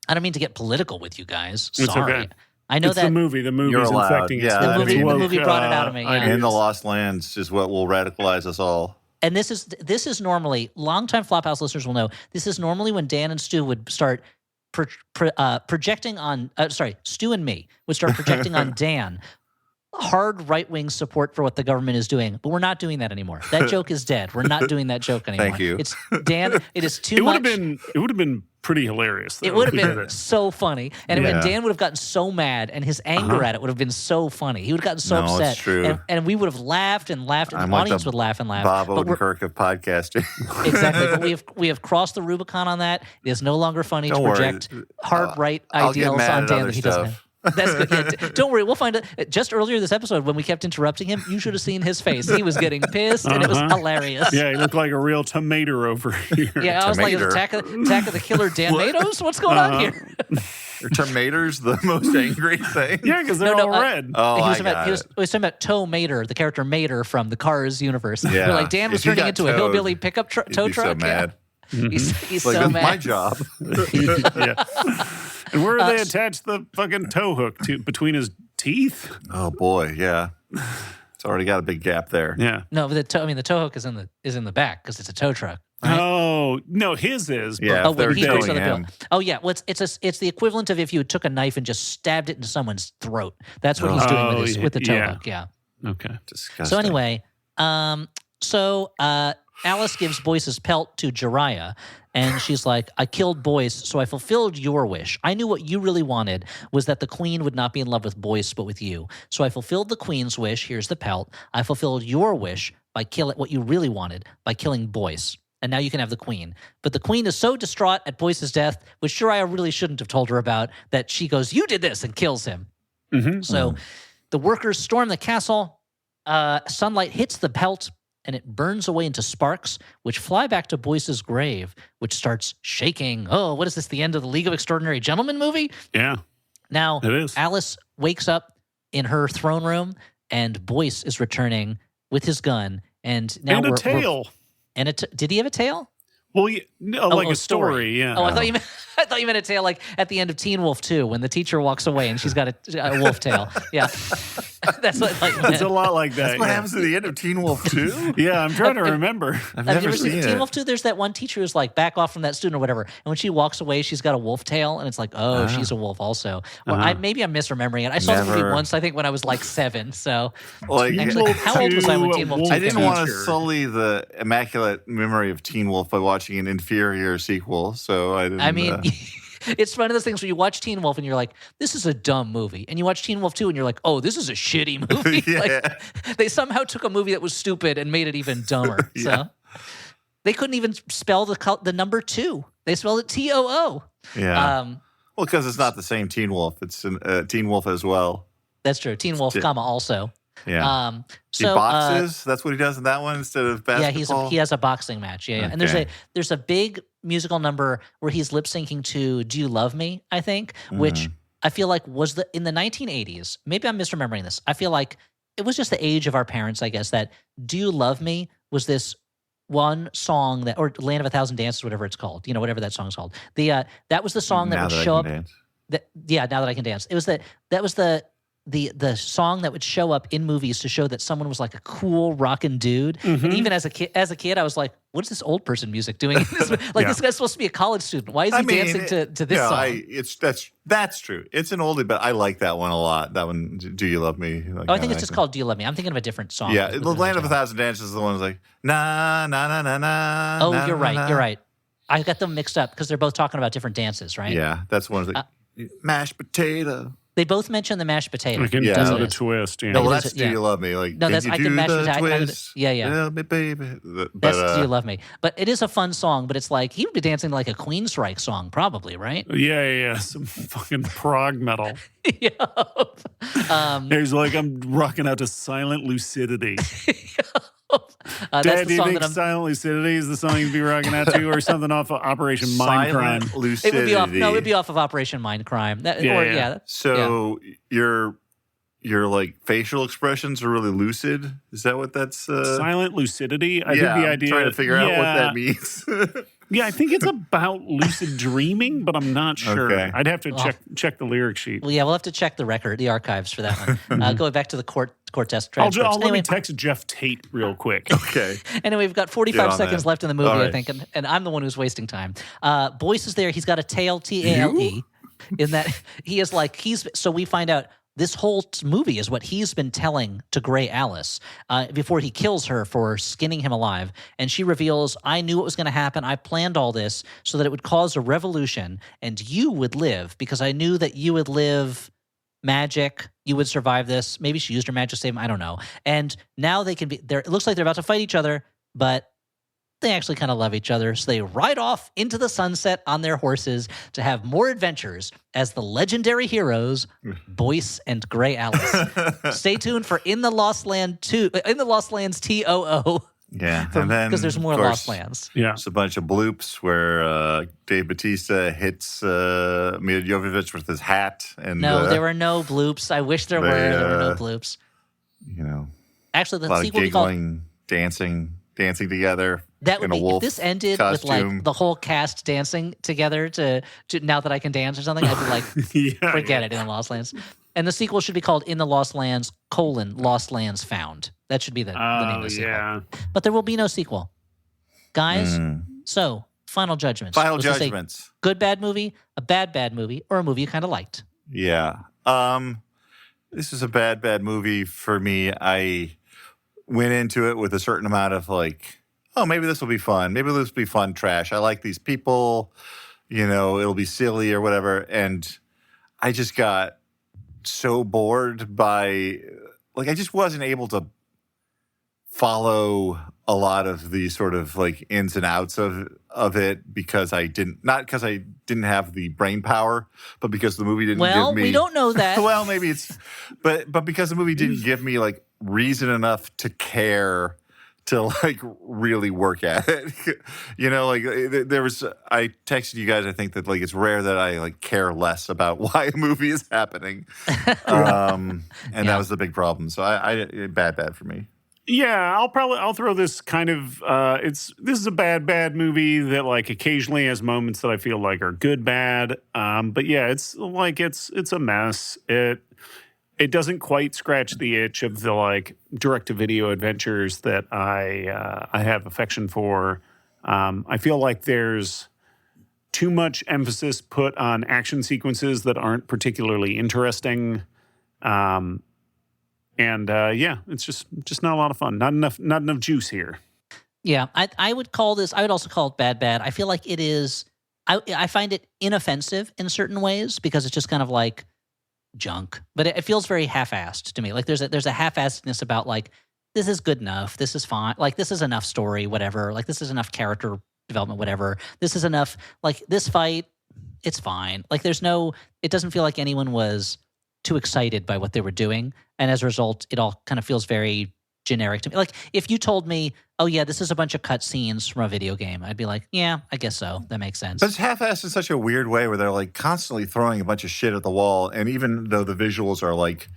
don't mean to get political with you guys. It's Sorry. okay. I know It's that the movie. The movie's You're allowed. infecting it. Yeah, The movie brought it out of me, yeah. In the Lost Lands is what will radicalize us all. And this is normally, longtime Flophouse listeners will know, this is normally when Dan and Stu would start projecting on, Stu and me would start projecting on Dan hard right-wing support for what the government is doing, but we're not doing that anymore. That joke is dead. We're not doing that joke anymore. Thank you. It's Dan. It is too It much. would have been pretty hilarious. Though, It would have if we been did it. so funny, and Yeah. Dan would have gotten so mad, and his anger at it would have been so funny. He would have gotten so No, it's upset, true. And we would have laughed and laughed, and I'm the like audience the would laugh and laugh. Bob But we're- Odenkirk of podcasting. Exactly, but we have crossed the Rubicon on that. It is no longer funny Don't to worry. project hard right I'll get ideals mad on at Dan other that he doesn't stuff. have. That's good. Yeah, don't worry, we'll find it. Just earlier this episode, when we kept interrupting him, you should have seen his face. He was getting pissed, and it was hilarious. Yeah, he looked like a real tomato over here. Yeah, I was like, Tomater. Attack of the Killer Danmatos? What's going on here? Are tomatoes the most angry thing? Yeah, because they're all red. Oh, he was I talking about, got he was it. talking about Toe Mater, the character Mater from the Cars universe. Yeah. We're like, Dan was If you turning got into a towed, hillbilly pickup tow He'd be truck. so mad. Yeah. He's Like, so that's mad. my job. Yeah. And where do they attach the fucking tow hook to between his teeth? Oh boy, yeah. It's already got a big gap there. Yeah. No, but the tow hook is in the back because it's a tow truck. Right? Oh no, his is. but- Yeah, Oh, if they're when he picks towing on the him. bill. Oh yeah, well it's the equivalent of if you took a knife and just stabbed it into someone's throat. That's what he's doing with the tow yeah. hook. Yeah. Okay. Disgusting. So anyway, Alice gives Boyce's pelt to Jariah, and she's like, I killed Boyce, so I fulfilled your wish. I knew what you really wanted was that the queen would not be in love with Boyce, but with you. So I fulfilled the queen's wish. Here's the pelt. I fulfilled your wish by killing what you really wanted, by killing Boyce. And now you can have the queen. But the queen is so distraught at Boyce's death, which Jariah really shouldn't have told her about, that she goes, you did this, and kills him. Mm-hmm. So the workers storm the castle. Sunlight hits the pelt, and it burns away into sparks, which fly back to Boyce's grave, which starts shaking. Oh, what is this, the end of the League of Extraordinary Gentlemen movie? Yeah. Now, It is. Alice wakes up in her throne room, and Boyce is returning with his gun. And now And a we're tail. did he have a tail? Well, no, like a story. Yeah. Oh, I thought you meant a tail like at the end of Teen Wolf 2 when the teacher walks away and she's got a wolf tail. Yeah. That's what like. It's a lot like that. That's what yeah. happens at the end of Teen Wolf 2? Yeah, I'm trying to remember. I've Have you never ever seen seen it. Teen Wolf 2? There's that one teacher who's like, back off from that student or whatever. And when she walks away, she's got a wolf tail. And it's like, oh, she's a wolf also. Well, maybe I'm misremembering it. I saw the movie Never. once, I think, when I was like 7. So Like, actually, how old was I when Teen Wolf 2 Wolf I came didn't out? want to Teacher. sully the immaculate memory of Teen Wolf by watching an inferior sequel, so I didn't. I mean, it's one of those things where you watch Teen Wolf and you're like, this is a dumb movie. And you watch Teen Wolf 2 and you're like, oh, this is a shitty movie. Yeah. Like, they somehow took a movie that was stupid and made it even dumber. Yeah. So they couldn't even spell the number 2. They spelled it TOO. yeah. Well, because it's not the same Teen Wolf. It's Teen Wolf as well. That's true. Teen Wolf, comma, also. Yeah. He So boxes. That's what he does in that one instead of yeah, basketball. he has a boxing match. Yeah, yeah. And Okay. there's a big musical number where he's lip syncing to "Do You Love Me?" I think, which I feel like was in the 1980s. Maybe I'm misremembering this. I feel like it was just the age of our parents, I guess. That "Do You Love Me" was this one song or "Land of a Thousand Dances," whatever it's called. You know, whatever that song's called. That was the song that Now would that I show can up. dance. Now that I can dance. It was that was the song that would show up in movies to show that someone was like a cool rockin' dude. And even as a kid, I was like, what is this old person music doing? This guy's supposed to be a college student. Why is he dancing to this song? That's true. It's an oldie, but I like that one a lot. That one, "Do You Love Me?" Like, I think it's just called "Do You Love Me." I'm thinking of a different song. Yeah, with "The another Land of a genre. Thousand Dances" is the one that's like na na na na na. Oh, na, you're na, right. na. You're right. I got them mixed up because they're both talking about different dances, right? Yeah, that's one of the mashed potato. They both mention the mashed potato. I can Yeah. do That's what the it is. twist. Yeah. No, well, It is- that's yeah. "Do You Love Me?" Like, No, that's "Can I you can do mash the potato. twist? Yeah, yeah. Tell me, baby. But, That's "Do You Love Me?" But it is a fun song. But it's like he would be dancing to like a Queensryche song, probably, right? Yeah. Some fucking prog metal. Yeah. He's like, I'm rocking out to Silent Lucidity. That's Dad, the do you song think that I'm. Silent Lucidity is the song you'd be rocking out to, or something off of Operation Mindcrime? Silent It lucidity. would be off. No, it would be off of Operation Mindcrime. Yeah. So your like facial expressions are really lucid. Is that what that's? Silent Lucidity? I yeah, think the I'm idea. trying to figure out what that means. Yeah, I think it's about lucid dreaming, but I'm not sure. Okay. I'd have to check the lyric sheet. Well, yeah, we'll have to check the record, the archives for that one. Going back to the court test I'll transcripts. let me text Jeff Tate real quick. Okay. Anyway, we've got 45 Get on seconds that. left in the movie, All I right. think, and I'm the one who's wasting time. Boyce is there. He's got a tail, T-A-L-E, in that he is like, so we find out this whole movie is what he's been telling to Gray Alice before he kills her for skinning him alive. And she reveals, I knew what was going to happen. I planned all this so that it would cause a revolution and you would live because I knew that you would live magic. You would survive this. Maybe she used her magic to save him. I don't know. And now they can be there. It looks like they're about to fight each other, but they actually kind of love each other. So they ride off into the sunset on their horses to have more adventures as the legendary heroes, Boyce and Gray Alice. Stay tuned for In the Lost Land 2, In the Lost Lands TOO, Yeah, and then because there's more of course, Lost Lands. Yeah. There's a bunch of bloops where Dave Bautista hits Mila Jovovich with his hat, and No, there were no bloops. I wish there were. There were no bloops. you know, Actually, a the lot of sequel would be called giggling, dancing together. that would in a be if wolf this ended with costume. like the whole cast dancing together to Now That I Can Dance or something. I'd be like, Yeah. forget it, In the Lost Lands. And the sequel should be called In the Lost Lands, Lost Lands Found. That should be the name of the sequel. Yeah. But there will be no sequel. Guys, so final judgments. Final Was this a judgments. good bad movie, a bad movie, or a movie you kind of liked? Yeah. This is a bad movie for me. I went into it with a certain amount of like, oh, maybe this will be fun. Maybe this will be fun trash. I like these people. You know, it'll be silly or whatever. And I just got so bored by, like, I just wasn't able to follow a lot of the sort of like ins and outs of it because not because I didn't have the brain power, but because the movie didn't Well, give me. we don't know that. Well, maybe it's, but because the movie didn't give me like reason enough to care to like really work at it. You know, like I texted you guys, I think that like it's rare that I like care less about why a movie is happening. And that was the big problem. So I bad for me. Yeah, I'll throw this kind of this is a bad movie that like occasionally has moments that I feel like are good bad. But yeah, it's like it's a mess. It doesn't quite scratch the itch of the like direct-to-video adventures that I have affection for. I feel like there's too much emphasis put on action sequences that aren't particularly interesting. It's just not a lot of fun. Not enough juice here. Yeah, I would also call it bad. I feel like it is. I find it inoffensive in certain ways because it's just kind of like junk, but it feels very half-assed to me. Like there's a half-assedness about like, this is good enough, this is fine, like this is enough story, whatever, like this is enough character development, whatever, this is enough, like this fight, it's fine. Like it doesn't feel like anyone was too excited by what they were doing, and as a result, it all kind of feels very generic to me. Like if you told me, oh yeah, this is a bunch of cut scenes from a video game, I'd be like, yeah, I guess so. That makes sense. But it's half-assed in such a weird way where they're like constantly throwing a bunch of shit at the wall. And even though the visuals are like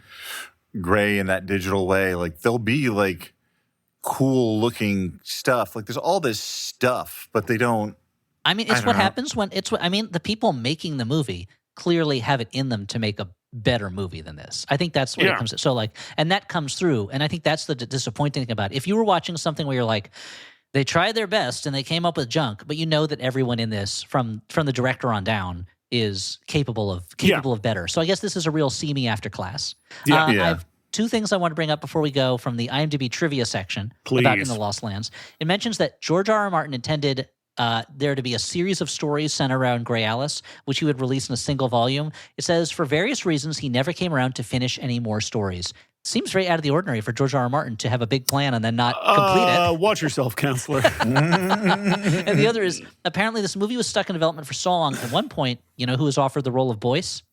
gray in that digital way, like they'll be like cool looking stuff. Like there's all this stuff, but they don't. I mean, it's what happens when the people making the movie clearly have it in them to make a better movie than this. I think that's what it comes to. So like, and that comes through. And I think that's the disappointing thing about it. If you were watching something where you're like, they tried their best and they came up with junk, but you know that everyone in this, from the director on down, is capable of better. So I guess this is a real see me after class. I have two things I want to bring up before we go from the IMDb trivia section about In the Lost Lands. It mentions that George R. R. Martin intended there to be a series of stories centered around Grey Alice, which he would release in a single volume. It says, for various reasons, he never came around to finish any more stories. Seems very out of the ordinary for George R. R. Martin to have a big plan and then not complete it. Watch yourself, counselor. And the other is, apparently this movie was stuck in development for so long. At one point, you know who was offered the role of Boyce?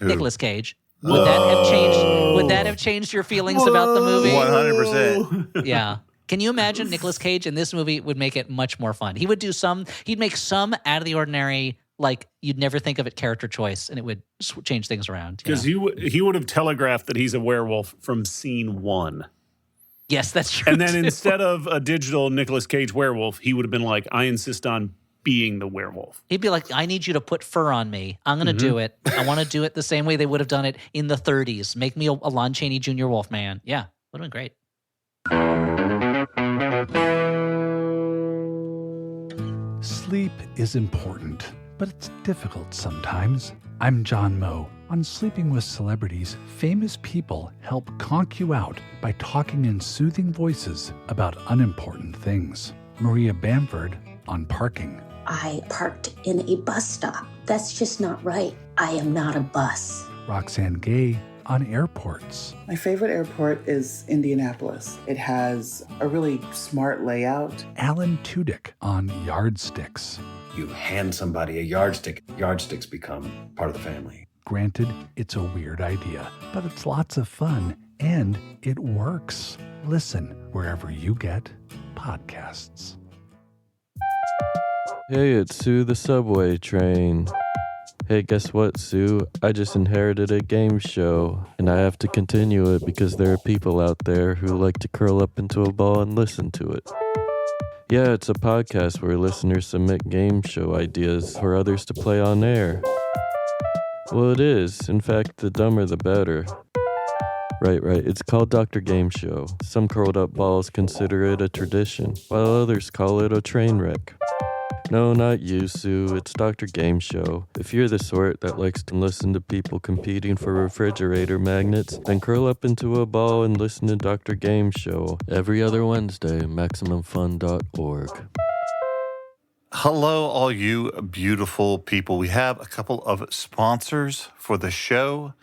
Nicolas Cage. Would that have changed your feelings about the movie? 100%. Yeah. Can you imagine Nicolas Cage in this movie would make it much more fun? He'd make some out of the ordinary, like you'd never think of it character choice, and it would change things around. Because he would have telegraphed that he's a werewolf from scene 1. Yes, that's true. And then instead of a digital Nicolas Cage werewolf, he would have been like, I insist on being the werewolf. He'd be like, I need you to put fur on me. I'm going to do it. I want to do it the same way they would have done it in the 30s. Make me a Lon Chaney Jr. Wolfman. Yeah, would have been great. Sleep is important, but it's difficult sometimes. I'm John Moe. On Sleeping with Celebrities, famous people help conk you out by talking in soothing voices about unimportant things. Maria Bamford on parking. I parked in a bus stop. That's just not right. I am not a bus. Roxane Gay on airports. My favorite airport is Indianapolis. It has a really smart layout. Alan Tudyk on yardsticks. You hand somebody a yardstick, yardsticks become part of the family. Granted, it's a weird idea, but it's lots of fun and it works. Listen wherever you get podcasts. Hey, it's Sue the subway train. Hey, guess what, Sue? I just inherited a game show, and I have to continue it because there are people out there who like to curl up into a ball and listen to it. Yeah, it's a podcast where listeners submit game show ideas for others to play on air. Well, it is. In fact, the dumber the better. Right. It's called Dr. Game Show. Some curled up balls consider it a tradition, while others call it a train wreck. No, not you, Sue. It's Dr. Game Show. If you're the sort that likes to listen to people competing for refrigerator magnets, then curl up into a ball and listen to Dr. Game Show every other Wednesday, MaximumFun.org. Hello, all you beautiful people. We have a couple of sponsors for the show.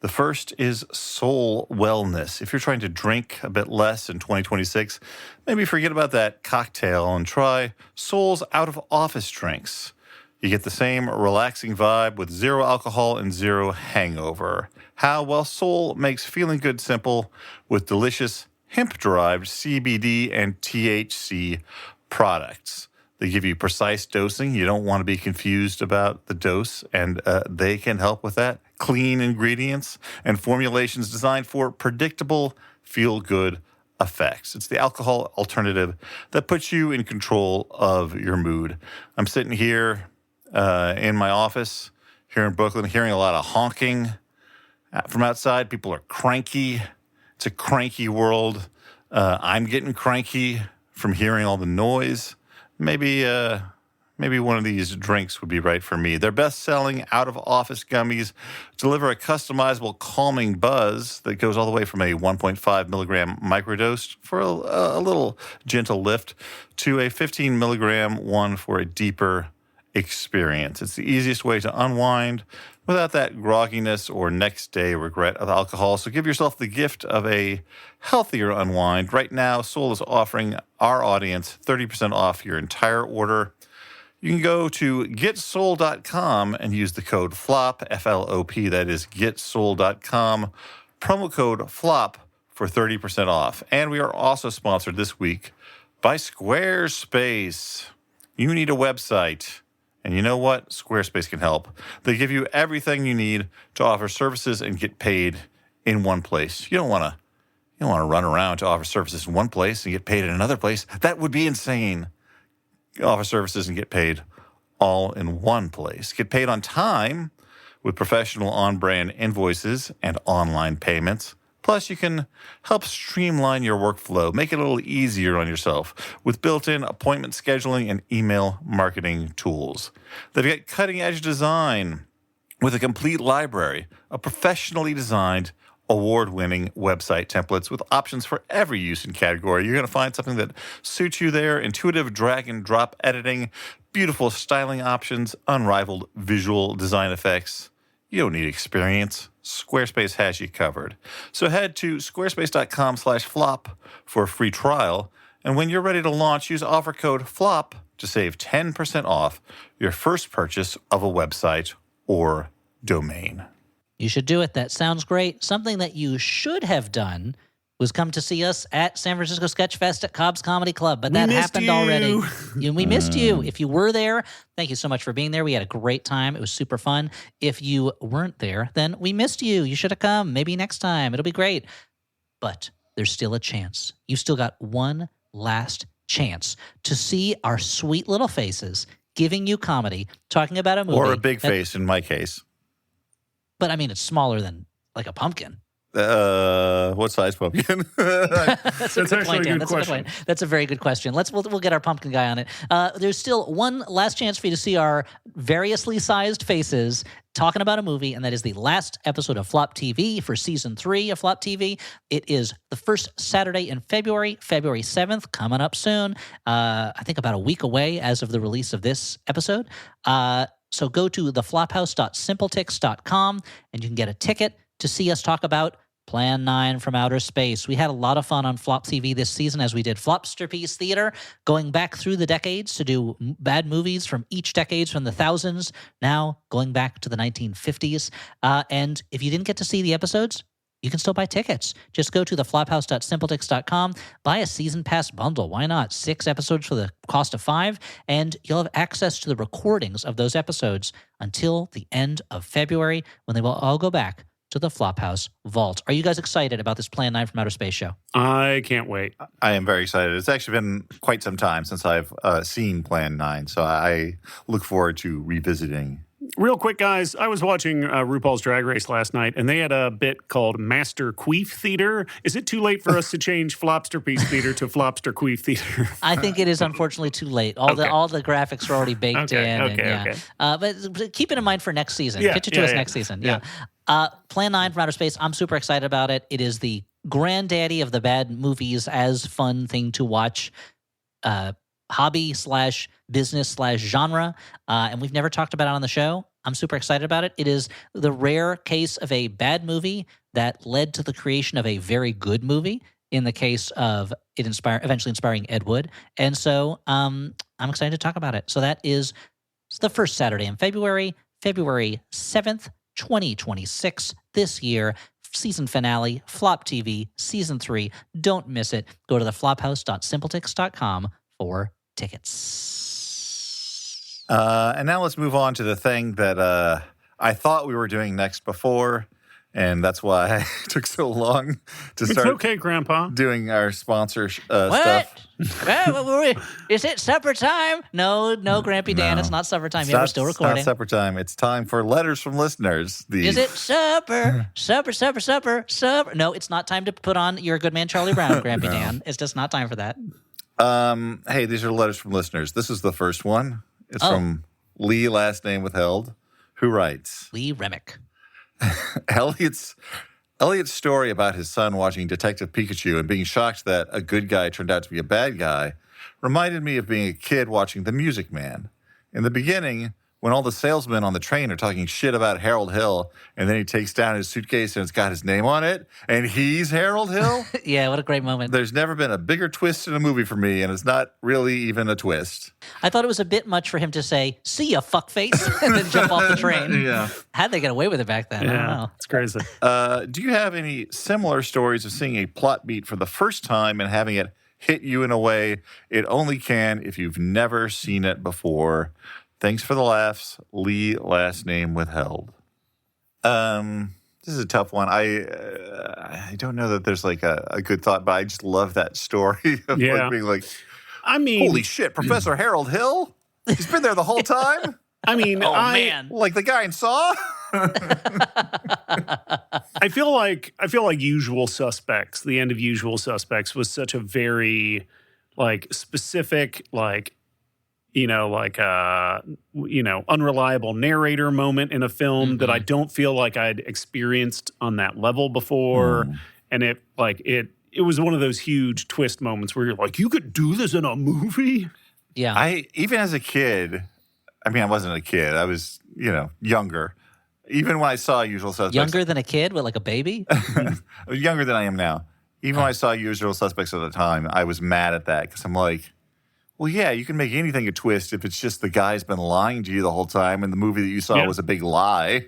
The first is Soul Wellness. If you're trying to drink a bit less in 2026, maybe forget about that cocktail and try Soul's out-of-office drinks. You get the same relaxing vibe with zero alcohol and zero hangover. How? Well, Soul makes feeling good simple with delicious hemp-derived CBD and THC products. They give you precise dosing. You don't want to be confused about the dose, and they can help with that. Clean ingredients and formulations designed for predictable, feel-good effects. It's the alcohol alternative that puts you in control of your mood. I'm sitting here in my office here in Brooklyn, hearing a lot of honking From outside, people are cranky. It's a cranky world. I'm getting cranky from hearing all the noise. Maybe one of these drinks would be right for me. Their best-selling out-of-office gummies deliver a customizable calming buzz that goes all the way from a 1.5 milligram microdose for a little gentle lift to a 15 milligram one for a deeper experience. It's the easiest way to unwind without that grogginess or next day regret of alcohol. So give yourself the gift of a healthier unwind. Right now, Soul is offering our audience 30% off your entire order. You can go to getsoul.com and use the code FLOP, F-L-O-P, that is getsoul.com, promo code FLOP for 30% off. And we are also sponsored this week by Squarespace. You need a website, and you know what? Squarespace can help. They give you everything you need to offer services and get paid in one place. You don't want to run around to offer services in one place and get paid in another place. That would be insane. Offer services and get paid all in one place. Get paid on time with professional on-brand invoices and online payments. Plus, you can help streamline your workflow, make it a little easier on yourself with built-in appointment scheduling and email marketing tools. They've got cutting-edge design with a complete library of professionally designed award-winning website templates with options for every use and category. You're going to find something that suits you there. Intuitive drag-and-drop editing, beautiful styling options, unrivaled visual design effects. You don't need experience. Squarespace has you covered. So head to squarespace.com/flop for a free trial. And when you're ready to launch, use offer code FLOP to save 10% off your first purchase of a website or domain. You should do it. That sounds great. Something that you should have done was come to see us at San Francisco Sketch Fest at Cobb's Comedy Club, but that happened already. We missed you. If you were there, thank you so much for being there. We had a great time. It was super fun. If you weren't there, then we missed you. You should have come. Maybe next time. It'll be great. But there's still a chance. You still got one last chance to see our sweet little faces giving you comedy, talking about a movie. Or a big face in my case. But I mean, it's smaller than like a pumpkin. What size pumpkin? That's a good actually point, a Dan. good That's question. a good point. That's a very good question. We'll get our pumpkin guy on it. There's still one last chance for you to see our variously sized faces talking about a movie, and that is the last episode of Flop TV for season 3 of Flop TV. It is the first Saturday in February 7th, coming up soon. I think about a week away as of the release of this episode. So go to theflophouse.simpletix.com and you can get a ticket to see us talk about Plan 9 from Outer Space. We had a lot of fun on Flop TV this season as we did Flopsterpiece Theater, going back through the decades to do bad movies from each decade, from the thousands, now going back to the 1950s. And if you didn't get to see the episodes, you can still buy tickets. Just go to theflophouse.simpletix.com, buy a season pass bundle. Why not? 6 episodes for the cost of 5, and you'll have access to the recordings of those episodes until the end of February, when they will all go back to the Flophouse vault. Are you guys excited about this Plan 9 from Outer Space show? I can't wait. I am very excited. It's actually been quite some time since I've seen Plan 9, so I look forward to revisiting. Real quick, guys, I was watching RuPaul's Drag Race last night, and they had a bit called Master Queef Theater. Is it too late for us to change Flopsterpiece Theater to Flopster Queef Theater? I think it is unfortunately too late. All the graphics are already baked in. Okay. But keep it in mind for next season. Yeah, Pitch it to us next season. Yeah. Plan 9 from Outer Space. I'm super excited about it. It is the granddaddy of the bad movies as fun thing to watch. Hobby/business/genre, and we've never talked about it on the show. I'm super excited about it. It is the rare case of a bad movie that led to the creation of a very good movie, in the case of it eventually inspiring Ed Wood. And so I'm excited to talk about it. So that is the first Saturday in February 7th, 2026, this year. Season finale, Flop TV, Season 3. Don't miss it. Go to theflophouse.simpletix.com for tickets. And now let's move on to the thing that I thought we were doing next before, And that's why it took so long to It's start okay, Grandpa. doing our sponsor What? stuff. Is it supper time? No, Grampy Dan, No. it's not supper time It's yet. We're not- still it's recording. not supper time. It's time for letters from listeners. Is it supper? Supper? No, it's not time to put on You're a Good Man, Charlie Brown, Grampy Dan. It's just not time for that. Hey, these are letters from listeners. This is the first one. It's Oh. from Lee, last name withheld, who writes, Lee Remick. Elliot's story about his son watching Detective Pikachu and being shocked that a good guy turned out to be a bad guy reminded me of being a kid watching The Music Man. In the beginning, when all the salesmen on the train are talking shit about Harold Hill, and then he takes down his suitcase and it's got his name on it, and he's Harold Hill, Yeah, what a great moment. there's never been a bigger twist in a movie for me, and it's not really even a twist. I thought it was a bit much for him to say, "See ya, fuckface," and then jump off the train. Yeah. How'd they get away with it back then? I don't Yeah, know. it's crazy. Do you have any similar stories of seeing a plot beat for the first time and having it hit you in a way it only can if you've never seen it before? Thanks for the laughs. Lee, last name withheld. This is a tough one. I don't know that there's like a good thought, but I just love that story of Yeah. like being like, I mean, holy shit, Professor Harold Hill? He's been there the whole time? I mean, Oh man. Like the guy in Saw? I feel like Usual Suspects, the end of Usual Suspects was such a very like specific, like, unreliable narrator moment in a film that I don't feel like I'd experienced on that level before. And it was one of those huge twist moments where you're like, you could do this in a movie? Yeah. Even as a kid, I mean, I wasn't a kid. I was, younger. Even when I saw Usual Suspects. Younger than a kid, with like a baby? Younger than I am now. Even when I saw Usual Suspects at the time, I was mad at that because I'm like, well, yeah, you can make anything a twist if it's just the guy's been lying to you the whole time and the movie that you saw Yeah. was a big lie.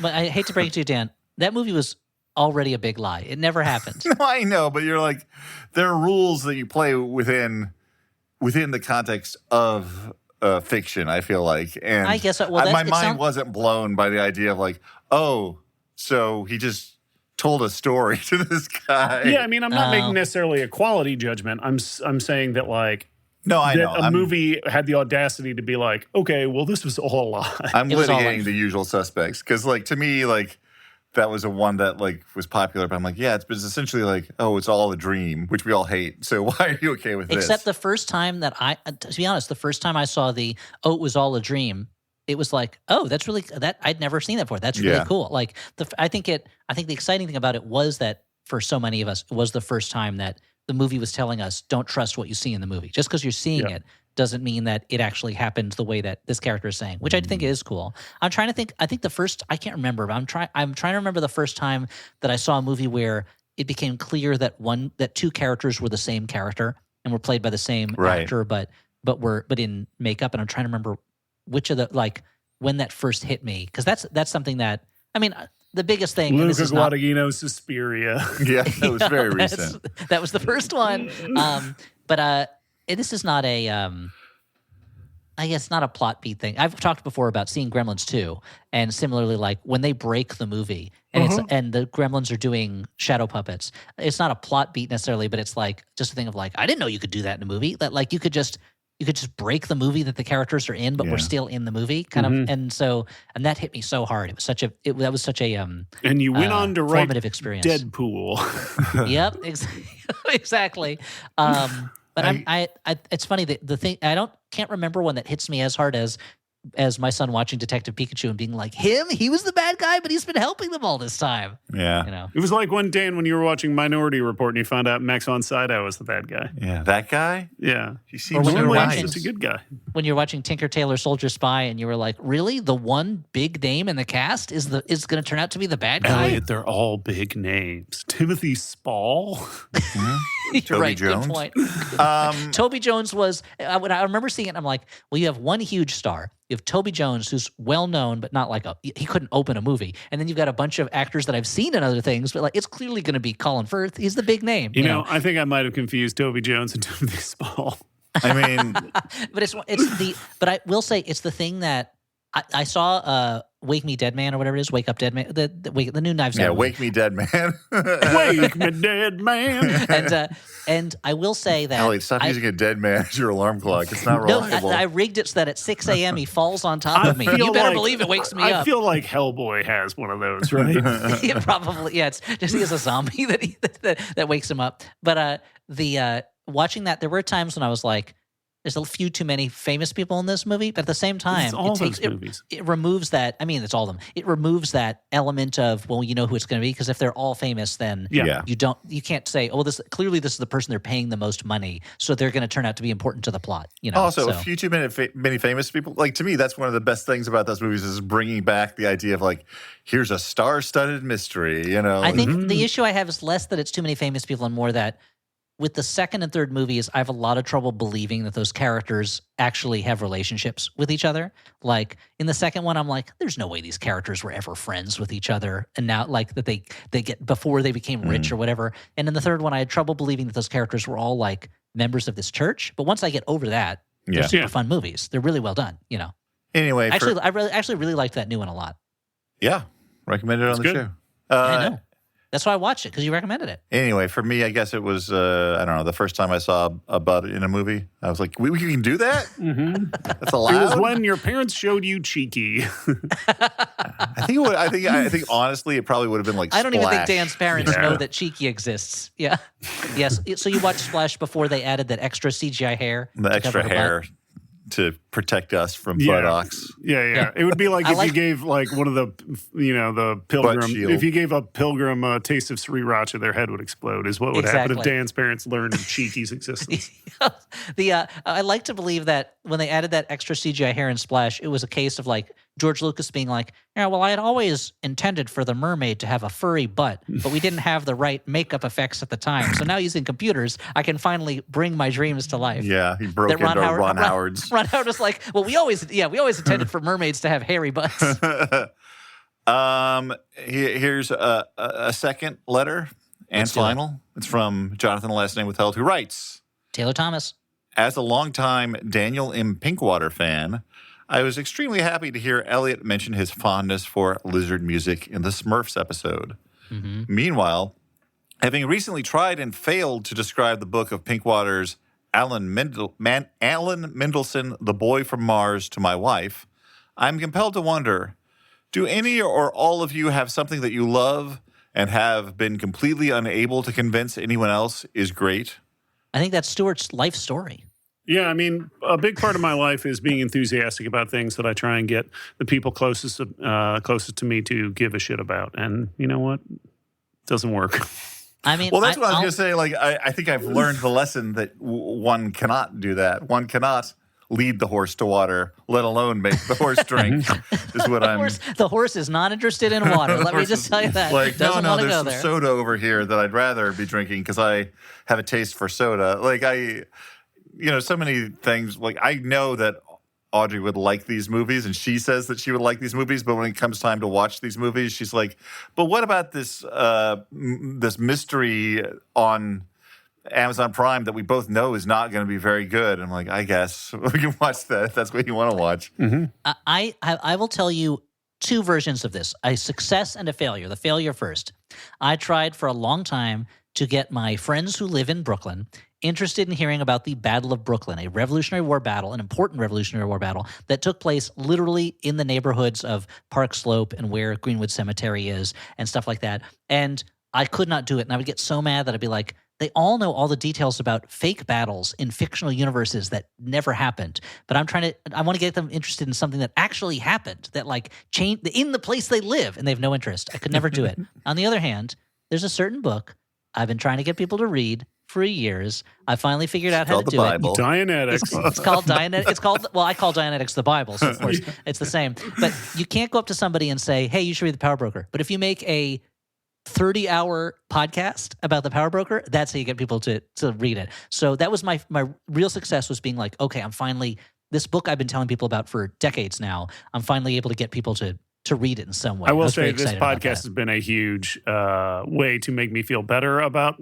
But I hate to break it to you, Dan. That movie was already a big lie. It never happened. No, I know, but you're like, there are rules that you play within the context of fiction, I feel like. And I guess, well, my it mind sound- wasn't blown by the idea of like, oh, so he just told a story to this guy. Yeah, I mean, I'm not Oh. making necessarily a quality judgment. I'm saying that like No, I that know. a movie had the audacity to be like, okay, well, this was all a lie. I'm It was all litigating like- The Usual Suspects because, like, to me, like, that was a one that like was popular. But I'm like, yeah, it's essentially like, oh, it's all a dream, which we all hate. So why are you okay with Except this? the first time that to be honest, the first time I saw it was all a dream. It was like, oh, that's really that I'd never seen that before. That's really Yeah. cool. Like I think the exciting thing about it was that for so many of us, it was the first time that the movie was telling us, don't trust what you see in the movie. Just because you're seeing Yeah. it doesn't mean that it actually happened the way that this character is saying, which I think is cool. I'm trying to think. I think the first I can't remember, but I'm trying to remember the first time that I saw a movie where it became clear that two characters were the same character and were played by the same Right. actor, but in makeup. And I'm trying to remember which of the like when that first hit me, because that's something that I mean the biggest thing. and this Luca is not- Guadagnino, Suspiria. Yeah, it was very that's- recent. That was the first one. But this is not a I guess not a plot beat thing. I've talked before about seeing Gremlins 2, and similarly, like when they break the movie and and the Gremlins are doing shadow puppets. It's not a plot beat necessarily, but it's like just a thing of like, I didn't know you could do that in a movie. That like you could just break the movie that the characters are in, but we're Yeah. still in the movie, kind of. And that hit me so hard. It was such a that was such a And you went on to write formative experience. Deadpool. Yep, exactly. But I it's funny that the thing can't remember one that hits me as hard as my son watching Detective Pikachu and being like, he was the bad guy, but he's been helping them all this time. Yeah. You know, It was like one day when you were watching Minority Report and you found out Max von Sydow was the bad guy. Yeah. That guy? Yeah. He seems when so you're Normally watching- he's such a good guy. when you're watching Tinker Tailor Soldier Spy and you were like, really, the one big name in the cast is going to turn out to be the bad guy? Elliot, they're all big names. Timothy Spall. You're Toby right. Jones? Good point. Toby Jones was. When I remember seeing it, I'm like, well, you have one huge star. You have Toby Jones, who's well known, but not like he couldn't open a movie. And then you've got a bunch of actors that I've seen in other things, but like it's clearly going to be Colin Firth. He's the big name. You know, I think I might have confused Toby Jones and Timothy Spall. I mean, But but I will say it's the thing that I saw Wake Me Dead Man or whatever it is. Wake Up Dead Man. The new Knives Out. Yeah, movie. Wake Me Dead Man. Wake me dead man. And I will say that Elliot, stop using a dead man as your alarm clock. It's not no, reliable. I rigged it so that at 6 a.m. he falls on top of me. You better believe it wakes me up. I feel like Hellboy has one of those, right? Yeah, probably. Yeah, it's just he has a zombie that wakes him up. But watching that, there were times when I was like, there's a few too many famous people in this movie, but at the same time, It's all those movies. It removes that. I mean, it's all of them. It removes that element of, well, you know who it's going to be, because if they're all famous, then Yeah. you can't say, oh, this is the person they're paying the most money, so they're going to turn out to be important to the plot. You know. Also, a few too many famous people. Like, to me, that's one of the best things about those movies is bringing back the idea of, like, here's a star-studded mystery, you know? I think the issue I have is less that it's too many famous people and more that with the second and third movies, I have a lot of trouble believing that those characters actually have relationships with each other. Like in the second one, I'm like, there's no way these characters were ever friends with each other. And now like that they get before they became rich or whatever. And in the third one, I had trouble believing that those characters were all like members of this church. But once I get over that, they're super fun movies. They're really well done, you know. Anyway. Actually, I really liked that new one a lot. Yeah. Recommended it on the good. show. I know. That's why I watched it, because you recommended it. Anyway, for me, I guess it was, I don't know, the first time I saw a butt in a movie. I was like, we can do that? Mm-hmm. That's allowed? It was when your parents showed you Cheeky. I think honestly, it probably would have been like I don't even think Splash. Dan's parents know that Cheeky exists. Yeah. Yes. So you watched Splash before they added that extra CGI hair? The to extra cover her hair butt? to protect us from Yeah. buttocks. Yeah. It would be like if you gave like one of the, the pilgrim, shield. if you gave a pilgrim a taste of sriracha, their head would explode is what would happen if Exactly. Dan's parents learned of Cheeky's existence. I like to believe that when they added that extra CGI hair in Splash, it was a case of like George Lucas being like, yeah, well, I had always intended for the mermaid to have a furry butt, but we didn't have the right makeup effects at the time. So now using computers, I can finally bring my dreams to life. Yeah, he broke That into Ron Howard's. Ron Howard was like, well, we always intended for mermaids to have hairy butts. Here's a second letter and Let's do it. final. It's from Jonathan, last name withheld, who writes, Taylor Thomas. as a longtime Daniel M. Pinkwater fan, I was extremely happy to hear Elliot mention his fondness for lizard music in the Smurfs episode. Mm-hmm. Meanwhile, having recently tried and failed to describe the book of Pinkwater's Alan Mendelsohn, The Boy from Mars, to my wife, I'm compelled to wonder, do any or all of you have something that you love and have been completely unable to convince anyone else is great? I think that's Stuart's life story. Yeah, I mean, a big part of my life is being enthusiastic about things that I try and get the people closest to me to give a shit about. And you know what? It doesn't work. I mean, Well, that's what I was going to say. Like, I think I've learned the lesson that one cannot do that. One cannot lead the horse to water, let alone make the horse drink. Is what The horse is not interested in water. Let me just tell you that. Like, Doesn't no, want to there's go some there. soda over here that I'd rather be drinking because I have a taste for soda. Like, so many things. Like, I know that Audrey would like these movies, and she says that she would like these movies, but when it comes time to watch these movies, she's like, but what about this this mystery on Amazon Prime that we both know is not going to be very good? I'm like, I guess we can watch that if that's what you want to watch. I will tell you two versions of this, a success and a failure. The failure first. I tried for a long time to get my friends who live in Brooklyn interested in hearing about the Battle of Brooklyn, a Revolutionary War battle, an important Revolutionary War battle that took place literally in the neighborhoods of Park Slope and where Greenwood Cemetery is and stuff like that. And I could not do it. And I would get so mad that I'd be like, they all know all the details about fake battles in fictional universes that never happened. But I want to get them interested in something that actually happened, that like changed in the place they live, and they have no interest. I could never do it. On the other hand, there's a certain book I've been trying to get people to read for years. I finally figured out how to called the do Bible. it. Dianetics. It's called Dianetics. I call Dianetics the Bible, so of course it's the same. But you can't go up to somebody and say, hey, you should read The Power Broker. But if you make a 30-hour podcast about The Power Broker, that's how you get people to read it. So that was my real success, was being like, okay, I'm finally, this book I've been telling people about for decades now, I'm finally able to get people to read it in some way. I will was very say this excited about podcast that. has been a huge way to make me feel better about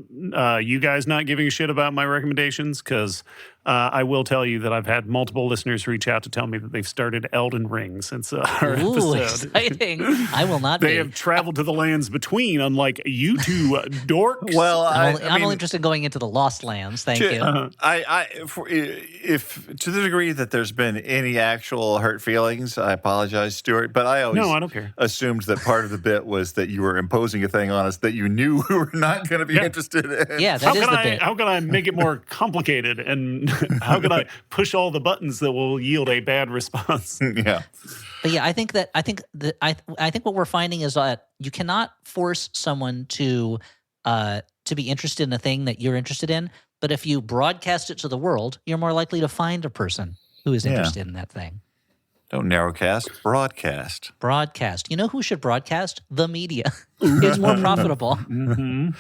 you guys not giving a shit about my recommendations, because I will tell you that I've had multiple listeners reach out to tell me that they've started Elden Ring since our Ooh, episode. exciting! I will not. They be. have traveled to the lands between, unlike you two dorks. Well, I'm I mean, only interested in going into the Lost Lands. Thank you. If to the degree that there's been any actual hurt feelings, I apologize, Stuart. But I always No, I don't care. assumed that part of the bit was that you were imposing a thing on us that you knew we were not going to be Yeah. interested in. Yeah, that is the bit. How can I make it more complicated, and how can I push all the buttons that will yield a bad response? Yeah. But yeah, I think what we're finding is that you cannot force someone to be interested in a thing that you're interested in. But if you broadcast it to the world, you're more likely to find a person who is interested in that thing. Don't narrowcast, broadcast. Broadcast. You know who should broadcast? The media. It's more profitable. Mm-hmm.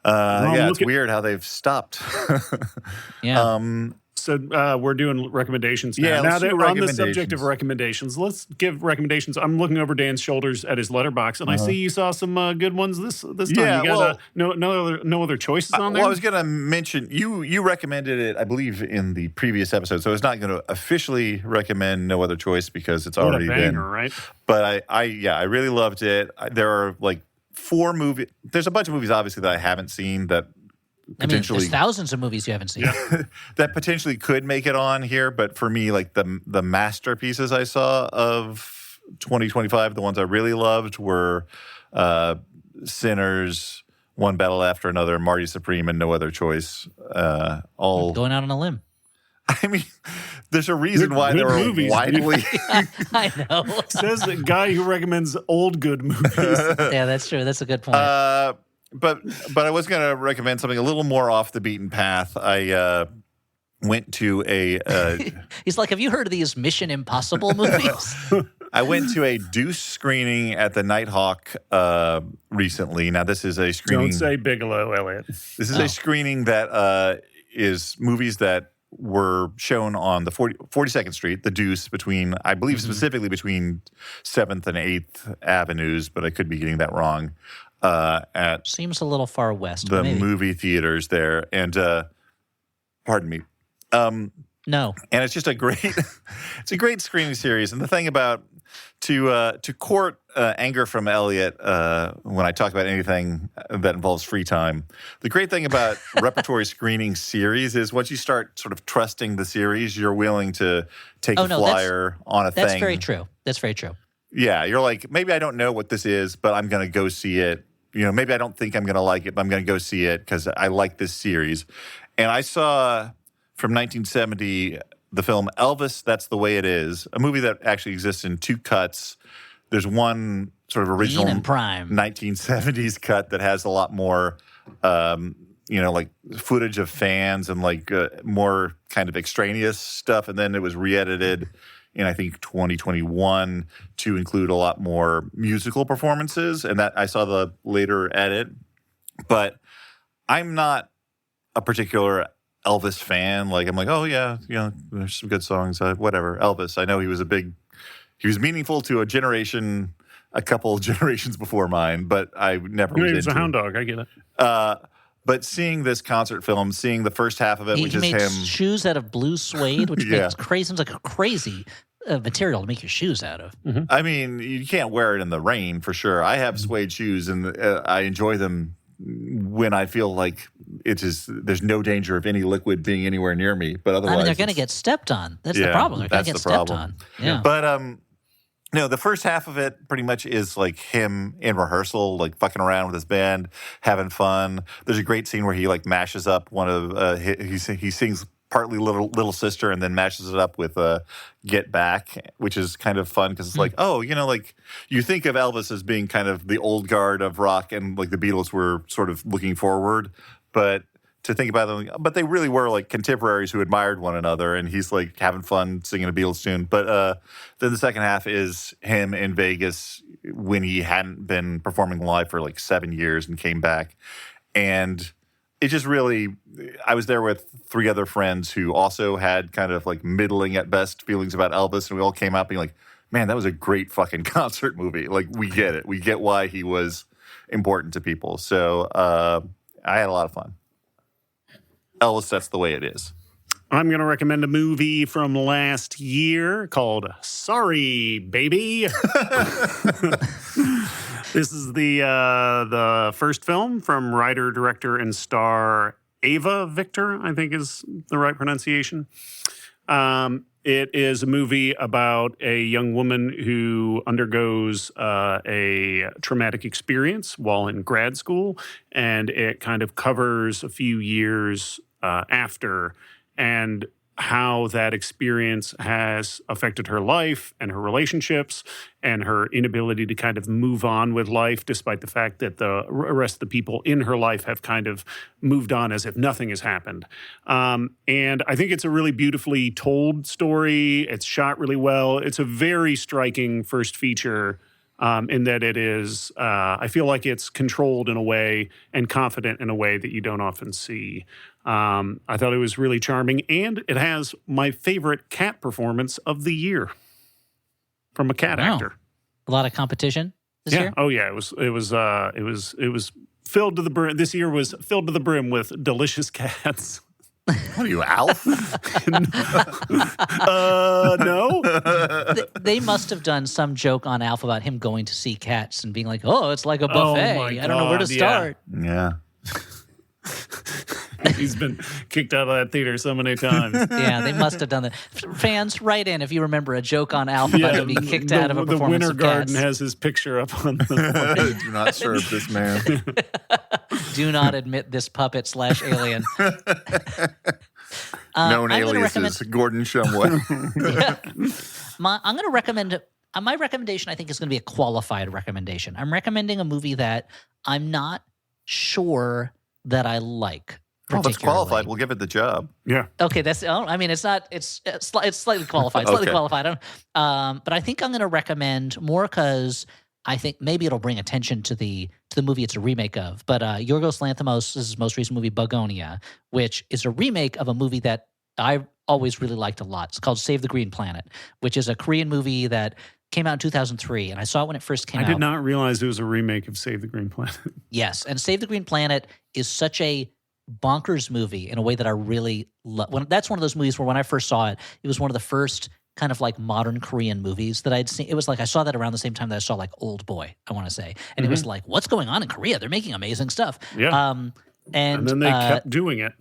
Yeah, look it's weird how they've stopped. Yeah. So we're doing recommendations now. Yeah, Now let's that do we're on the subject recommendations. of recommendations, let's give recommendations. I'm looking over Dan's shoulders at his letterbox, and I see you saw some good ones this time. Yeah, you got no other choices on there. Well, I was going to mention you recommended it, I believe, in the previous episode. So I was not going to officially recommend No Other Choice because it's What a already banger, been. right? But I really loved it. There are like 4 movies. There's a bunch of movies, obviously, that I haven't seen that I mean, potentially there's thousands of movies you haven't seen. that potentially could make it on here. But for me, like the masterpieces I saw of 2025, the ones I really loved were Sinners, One Battle After Another, Marty Supreme, and No Other Choice. All Going out on a limb. I mean, there's a reason why Good they were movies, widely. I know. Says the guy who recommends old good movies. Yeah, that's true. That's a good point. But I was going to recommend something a little more off the beaten path. I went to a He's like, have you heard of these Mission Impossible movies? I went to a Deuce screening at the Nighthawk recently. Now this is a screening. Don't say Bigelow, Elliot. This is a screening that is movies that were shown on the 42nd Street, the Deuce, between, I believe specifically between 7th and 8th Avenues, but I could be getting that wrong. At Seems a little far west. the but maybe. movie theaters there. And pardon me. No. And it's just a great screening series. And the thing about to court anger from Elliot when I talk about anything that involves free time, the great thing about repertory screening series is once you start sort of trusting the series, you're willing to take a flyer on a thing. That's very true. That's very true. Yeah, you're like, maybe I don't know what this is, but I'm going to go see it. You know, maybe I don't think I'm going to like it, but I'm going to go see it because I like this series. And I saw from 1970 the film Elvis, That's the Way It Is, a movie that actually exists in 2 cuts. There's one sort of original Lean and Prime. 1970s cut that has a lot more, like footage of fans and like more kind of extraneous stuff. And then it was re-edited in, I think, 2021 to include a lot more musical performances. And that I saw the later edit. But I'm not a particular Elvis fan. Like, I'm like, oh, yeah, there's some good songs. Whatever. Elvis. I know he was meaningful to a couple generations before mine, but I never was He was a into hound dog. I get it. But seeing this concert film, seeing the first half of it, He which is made him. shoes out of blue suede, which Yeah. makes crazy. Seems like a crazy material to make your shoes out of. I mean, you can't wear it in the rain for sure. I have suede shoes, and I enjoy them when I feel like there's no danger of any liquid being anywhere near me. But otherwise, I mean, they're going to get stepped on. That's the problem. They're going to get stepped on. Yeah. But no, the first half of it pretty much is like him in rehearsal, like fucking around with his band, having fun. There's a great scene where he like mashes up one of he sings partly Little Sister and then mashes it up with Get Back, which is kind of fun because it's like, like you think of Elvis as being kind of the old guard of rock and like the Beatles were sort of looking forward, but to think about them, but they really were like contemporaries who admired one another, and he's like having fun singing a Beatles tune. But then the second half is him in Vegas when he hadn't been performing live for like 7 years and came back. And it just really, I was there with 3 other friends who also had kind of like middling at best feelings about Elvis, and we all came out being like, man, that was a great fucking concert movie. Like, we get it. We get why he was important to people. So I had a lot of fun. Elvis, That's the Way It Is. I'm going to recommend a movie from last year called Sorry, Baby. This is the first film from writer, director, and star Ava Victor, I think is the right pronunciation. It is a movie about a young woman who undergoes a traumatic experience while in grad school, and it kind of covers a few years after and how that experience has affected her life and her relationships and her inability to kind of move on with life, despite the fact that the rest of the people in her life have kind of moved on as if nothing has happened. And I think it's a really beautifully told story. It's shot really well. It's a very striking first feature in that it is, I feel like it's controlled in a way and confident in a way that you don't often see. I thought it was really charming, and it has my favorite cat performance of the year from a cat actor. A lot of competition this year? Oh yeah, it was filled to the brim. This year was filled to the brim with delicious cats. What are you, Alf? No. They must have done some joke on Alf about him going to see cats and being like, "Oh, it's like a buffet. my I don't know where to God, start." Yeah. He's been kicked out of that theater so many times. Yeah, they must have done that. Fans, write in if you remember a joke on Alf about him being kicked out of a the performance Winter of Garden Cats. has his picture up on the Do not serve this man. Do not admit this puppet / alien. Known I'm gonna aliases, Gordon Shumway. I'm going to recommend. My recommendation, I think, is going to be a qualified recommendation. I'm recommending a movie that I'm not sure that I like. Well, if it's particularly. qualified, we'll give it the job. Yeah. Okay, that's. I mean, it's not. It's slightly qualified. Slightly Okay. qualified. But I think I'm going to recommend more because I think maybe it'll bring attention to the movie it's a remake of. But Yorgos Lanthimos' most recent movie, Begonia, which is a remake of a movie that I always really liked a lot. It's called Save the Green Planet, which is a Korean movie that came out in 2003, and I saw it when it first came out. I did not realize it was a remake of Save the Green Planet. Yes, and Save the Green Planet is such a bonkers movie in a way that I really love. That's one of those movies where when I first saw it, it was one of the first kind of like modern Korean movies that I'd seen. It was like I saw that around the same time that I saw like Old Boy, I want to say. And it was like, what's going on in Korea? They're making amazing stuff. Yeah. And then they kept doing it.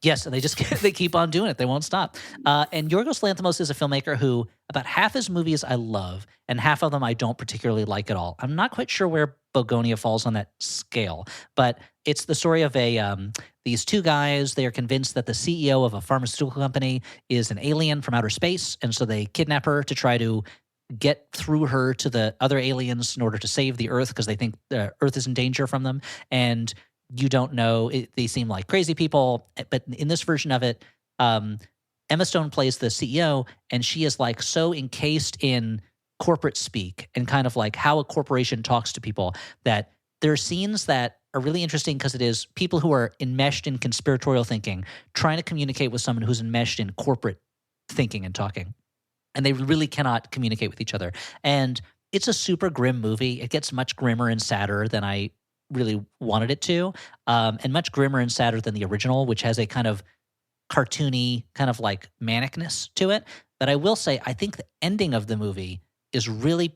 Yes, and they keep on doing it. They won't stop. And Yorgos Lanthimos is a filmmaker who about half his movies I love, and half of them I don't particularly like at all. I'm not quite sure where Begonia falls on that scale, but it's the story of these two guys. They are convinced that the CEO of a pharmaceutical company is an alien from outer space, and so they kidnap her to try to get through her to the other aliens in order to save the Earth because they think the Earth is in danger from them. And you don't know. They seem like crazy people, but in this version of it, Emma Stone plays the CEO, and she is like so encased in corporate speak and kind of like how a corporation talks to people that there are scenes that are really interesting because it is people who are enmeshed in conspiratorial thinking trying to communicate with someone who's enmeshed in corporate thinking and talking, and they really cannot communicate with each other. And it's a super grim movie. It gets much grimmer and sadder than I really wanted it to, and much grimmer and sadder than the original, which has a kind of cartoony, kind of like manicness to it. But I will say, I think the ending of the movie is really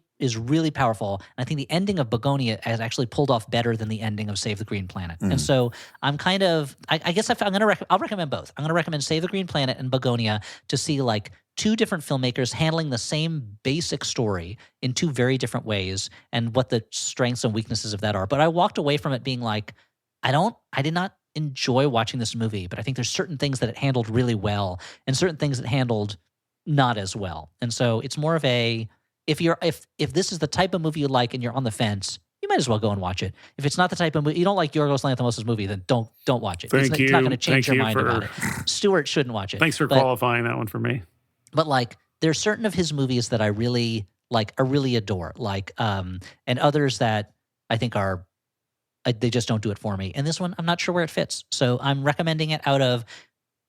powerful, and I think the ending of Begonia has actually pulled off better than the ending of Save the Green Planet. And so I'm kind of, I guess I'll recommend both. I'm going to recommend Save the Green Planet and Begonia to see like two different filmmakers handling the same basic story in two very different ways and what the strengths and weaknesses of that are. But I walked away from it being like, I did not enjoy watching this movie, but I think there's certain things that it handled really well and certain things it handled not as well. And so it's more of a, if this is the type of movie you like and you're on the fence, you might as well go and watch it. If it's not the type of movie, you don't like Yorgos Lanthimos' movie, then don't watch it. Thank you. It's not going to change Thank your you mind about it. Stuart shouldn't watch it. Thanks for qualifying that one for me. But like, there's certain of his movies that I really like, I really adore, like, and others that I think are, they just don't do it for me. And this one, I'm not sure where it fits. So I'm recommending it out of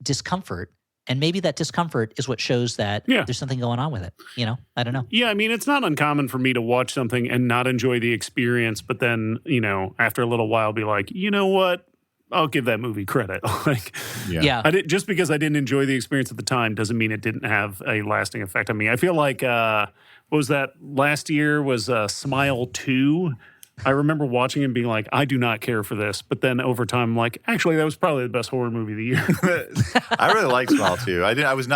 discomfort. And maybe that discomfort is what shows that there's something going on with it. You know, I don't know. Yeah, I mean, it's not uncommon for me to watch something and not enjoy the experience, but then, you know, after a little while be like, you know what? I'll give that movie credit. Like, Yeah. just because I didn't enjoy the experience at the time doesn't mean it didn't have a lasting effect on me. I feel like what was that last year was Smile 2. I remember watching and being like, I do not care for this. But then over time, I'm like, actually, that was probably the best horror movie of the year. I really like Smile too. I was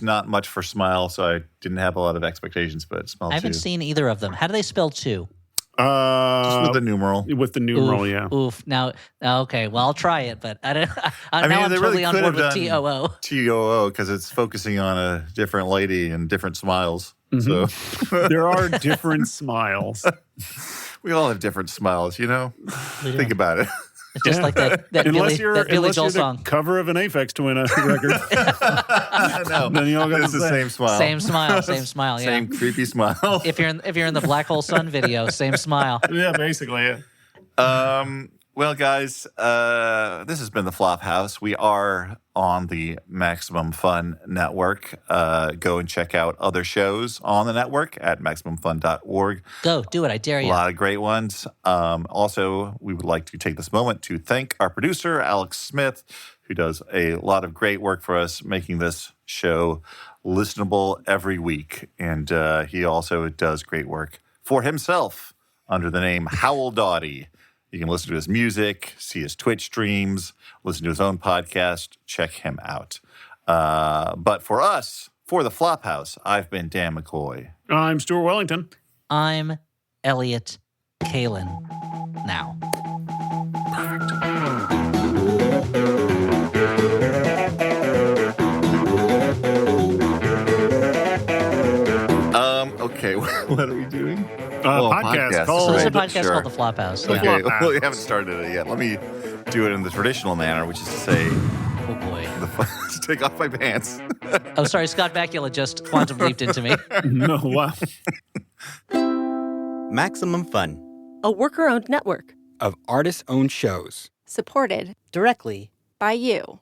not much for Smile, so I didn't have a lot of expectations. But Smile I haven't 2, seen either of them. How do they spell 2? just with the numeral. With the numeral, yeah. Oof. Now, okay. Well, I'll try it, but I don't. I now mean, I'm they really totally on could board have with done TOO. TOO because it's focusing on a different lady and different smiles. So There are different smiles. we all have different smiles, you know. Think about it. It's just like that Billy Joel the song. cover of an Aphex Twin record. No, Then you all got it's the the same smile. Same smile. Yeah. Same creepy smile. If you're in the Black Hole Sun video, same smile. Yeah, basically, yeah. Well, guys, this has been the Flophouse. We are on the Maximum Fun Network. Go and check out other shows on the network at MaximumFun.org. Go do it. I dare A you. lot of great ones. Also, we would like to take this moment to thank our producer, Alex Smith, who does a lot of great work for us, making this show listenable every week. And he also does great work for himself under the name Howell Doughty. You can listen to his music, see his Twitch streams, listen to his own podcast. Check him out. But for us, for the Flophouse, I've been Dan McCoy. I'm Stuart Wellington. I'm Elliot Kalin. Now. Okay, what are we doing? Podcast called- So this is a right, podcast sure. called The Flophouse. The Yeah. Okay, Flophouse. well, we haven't started it yet. Let me do it in the traditional manner, which is to say, Oh boy. to take off my pants. Oh, sorry. Scott Bakula just quantum leaped into me. No, wow. Maximum Fun, A worker-owned network of artist-owned shows. supported Directly by you.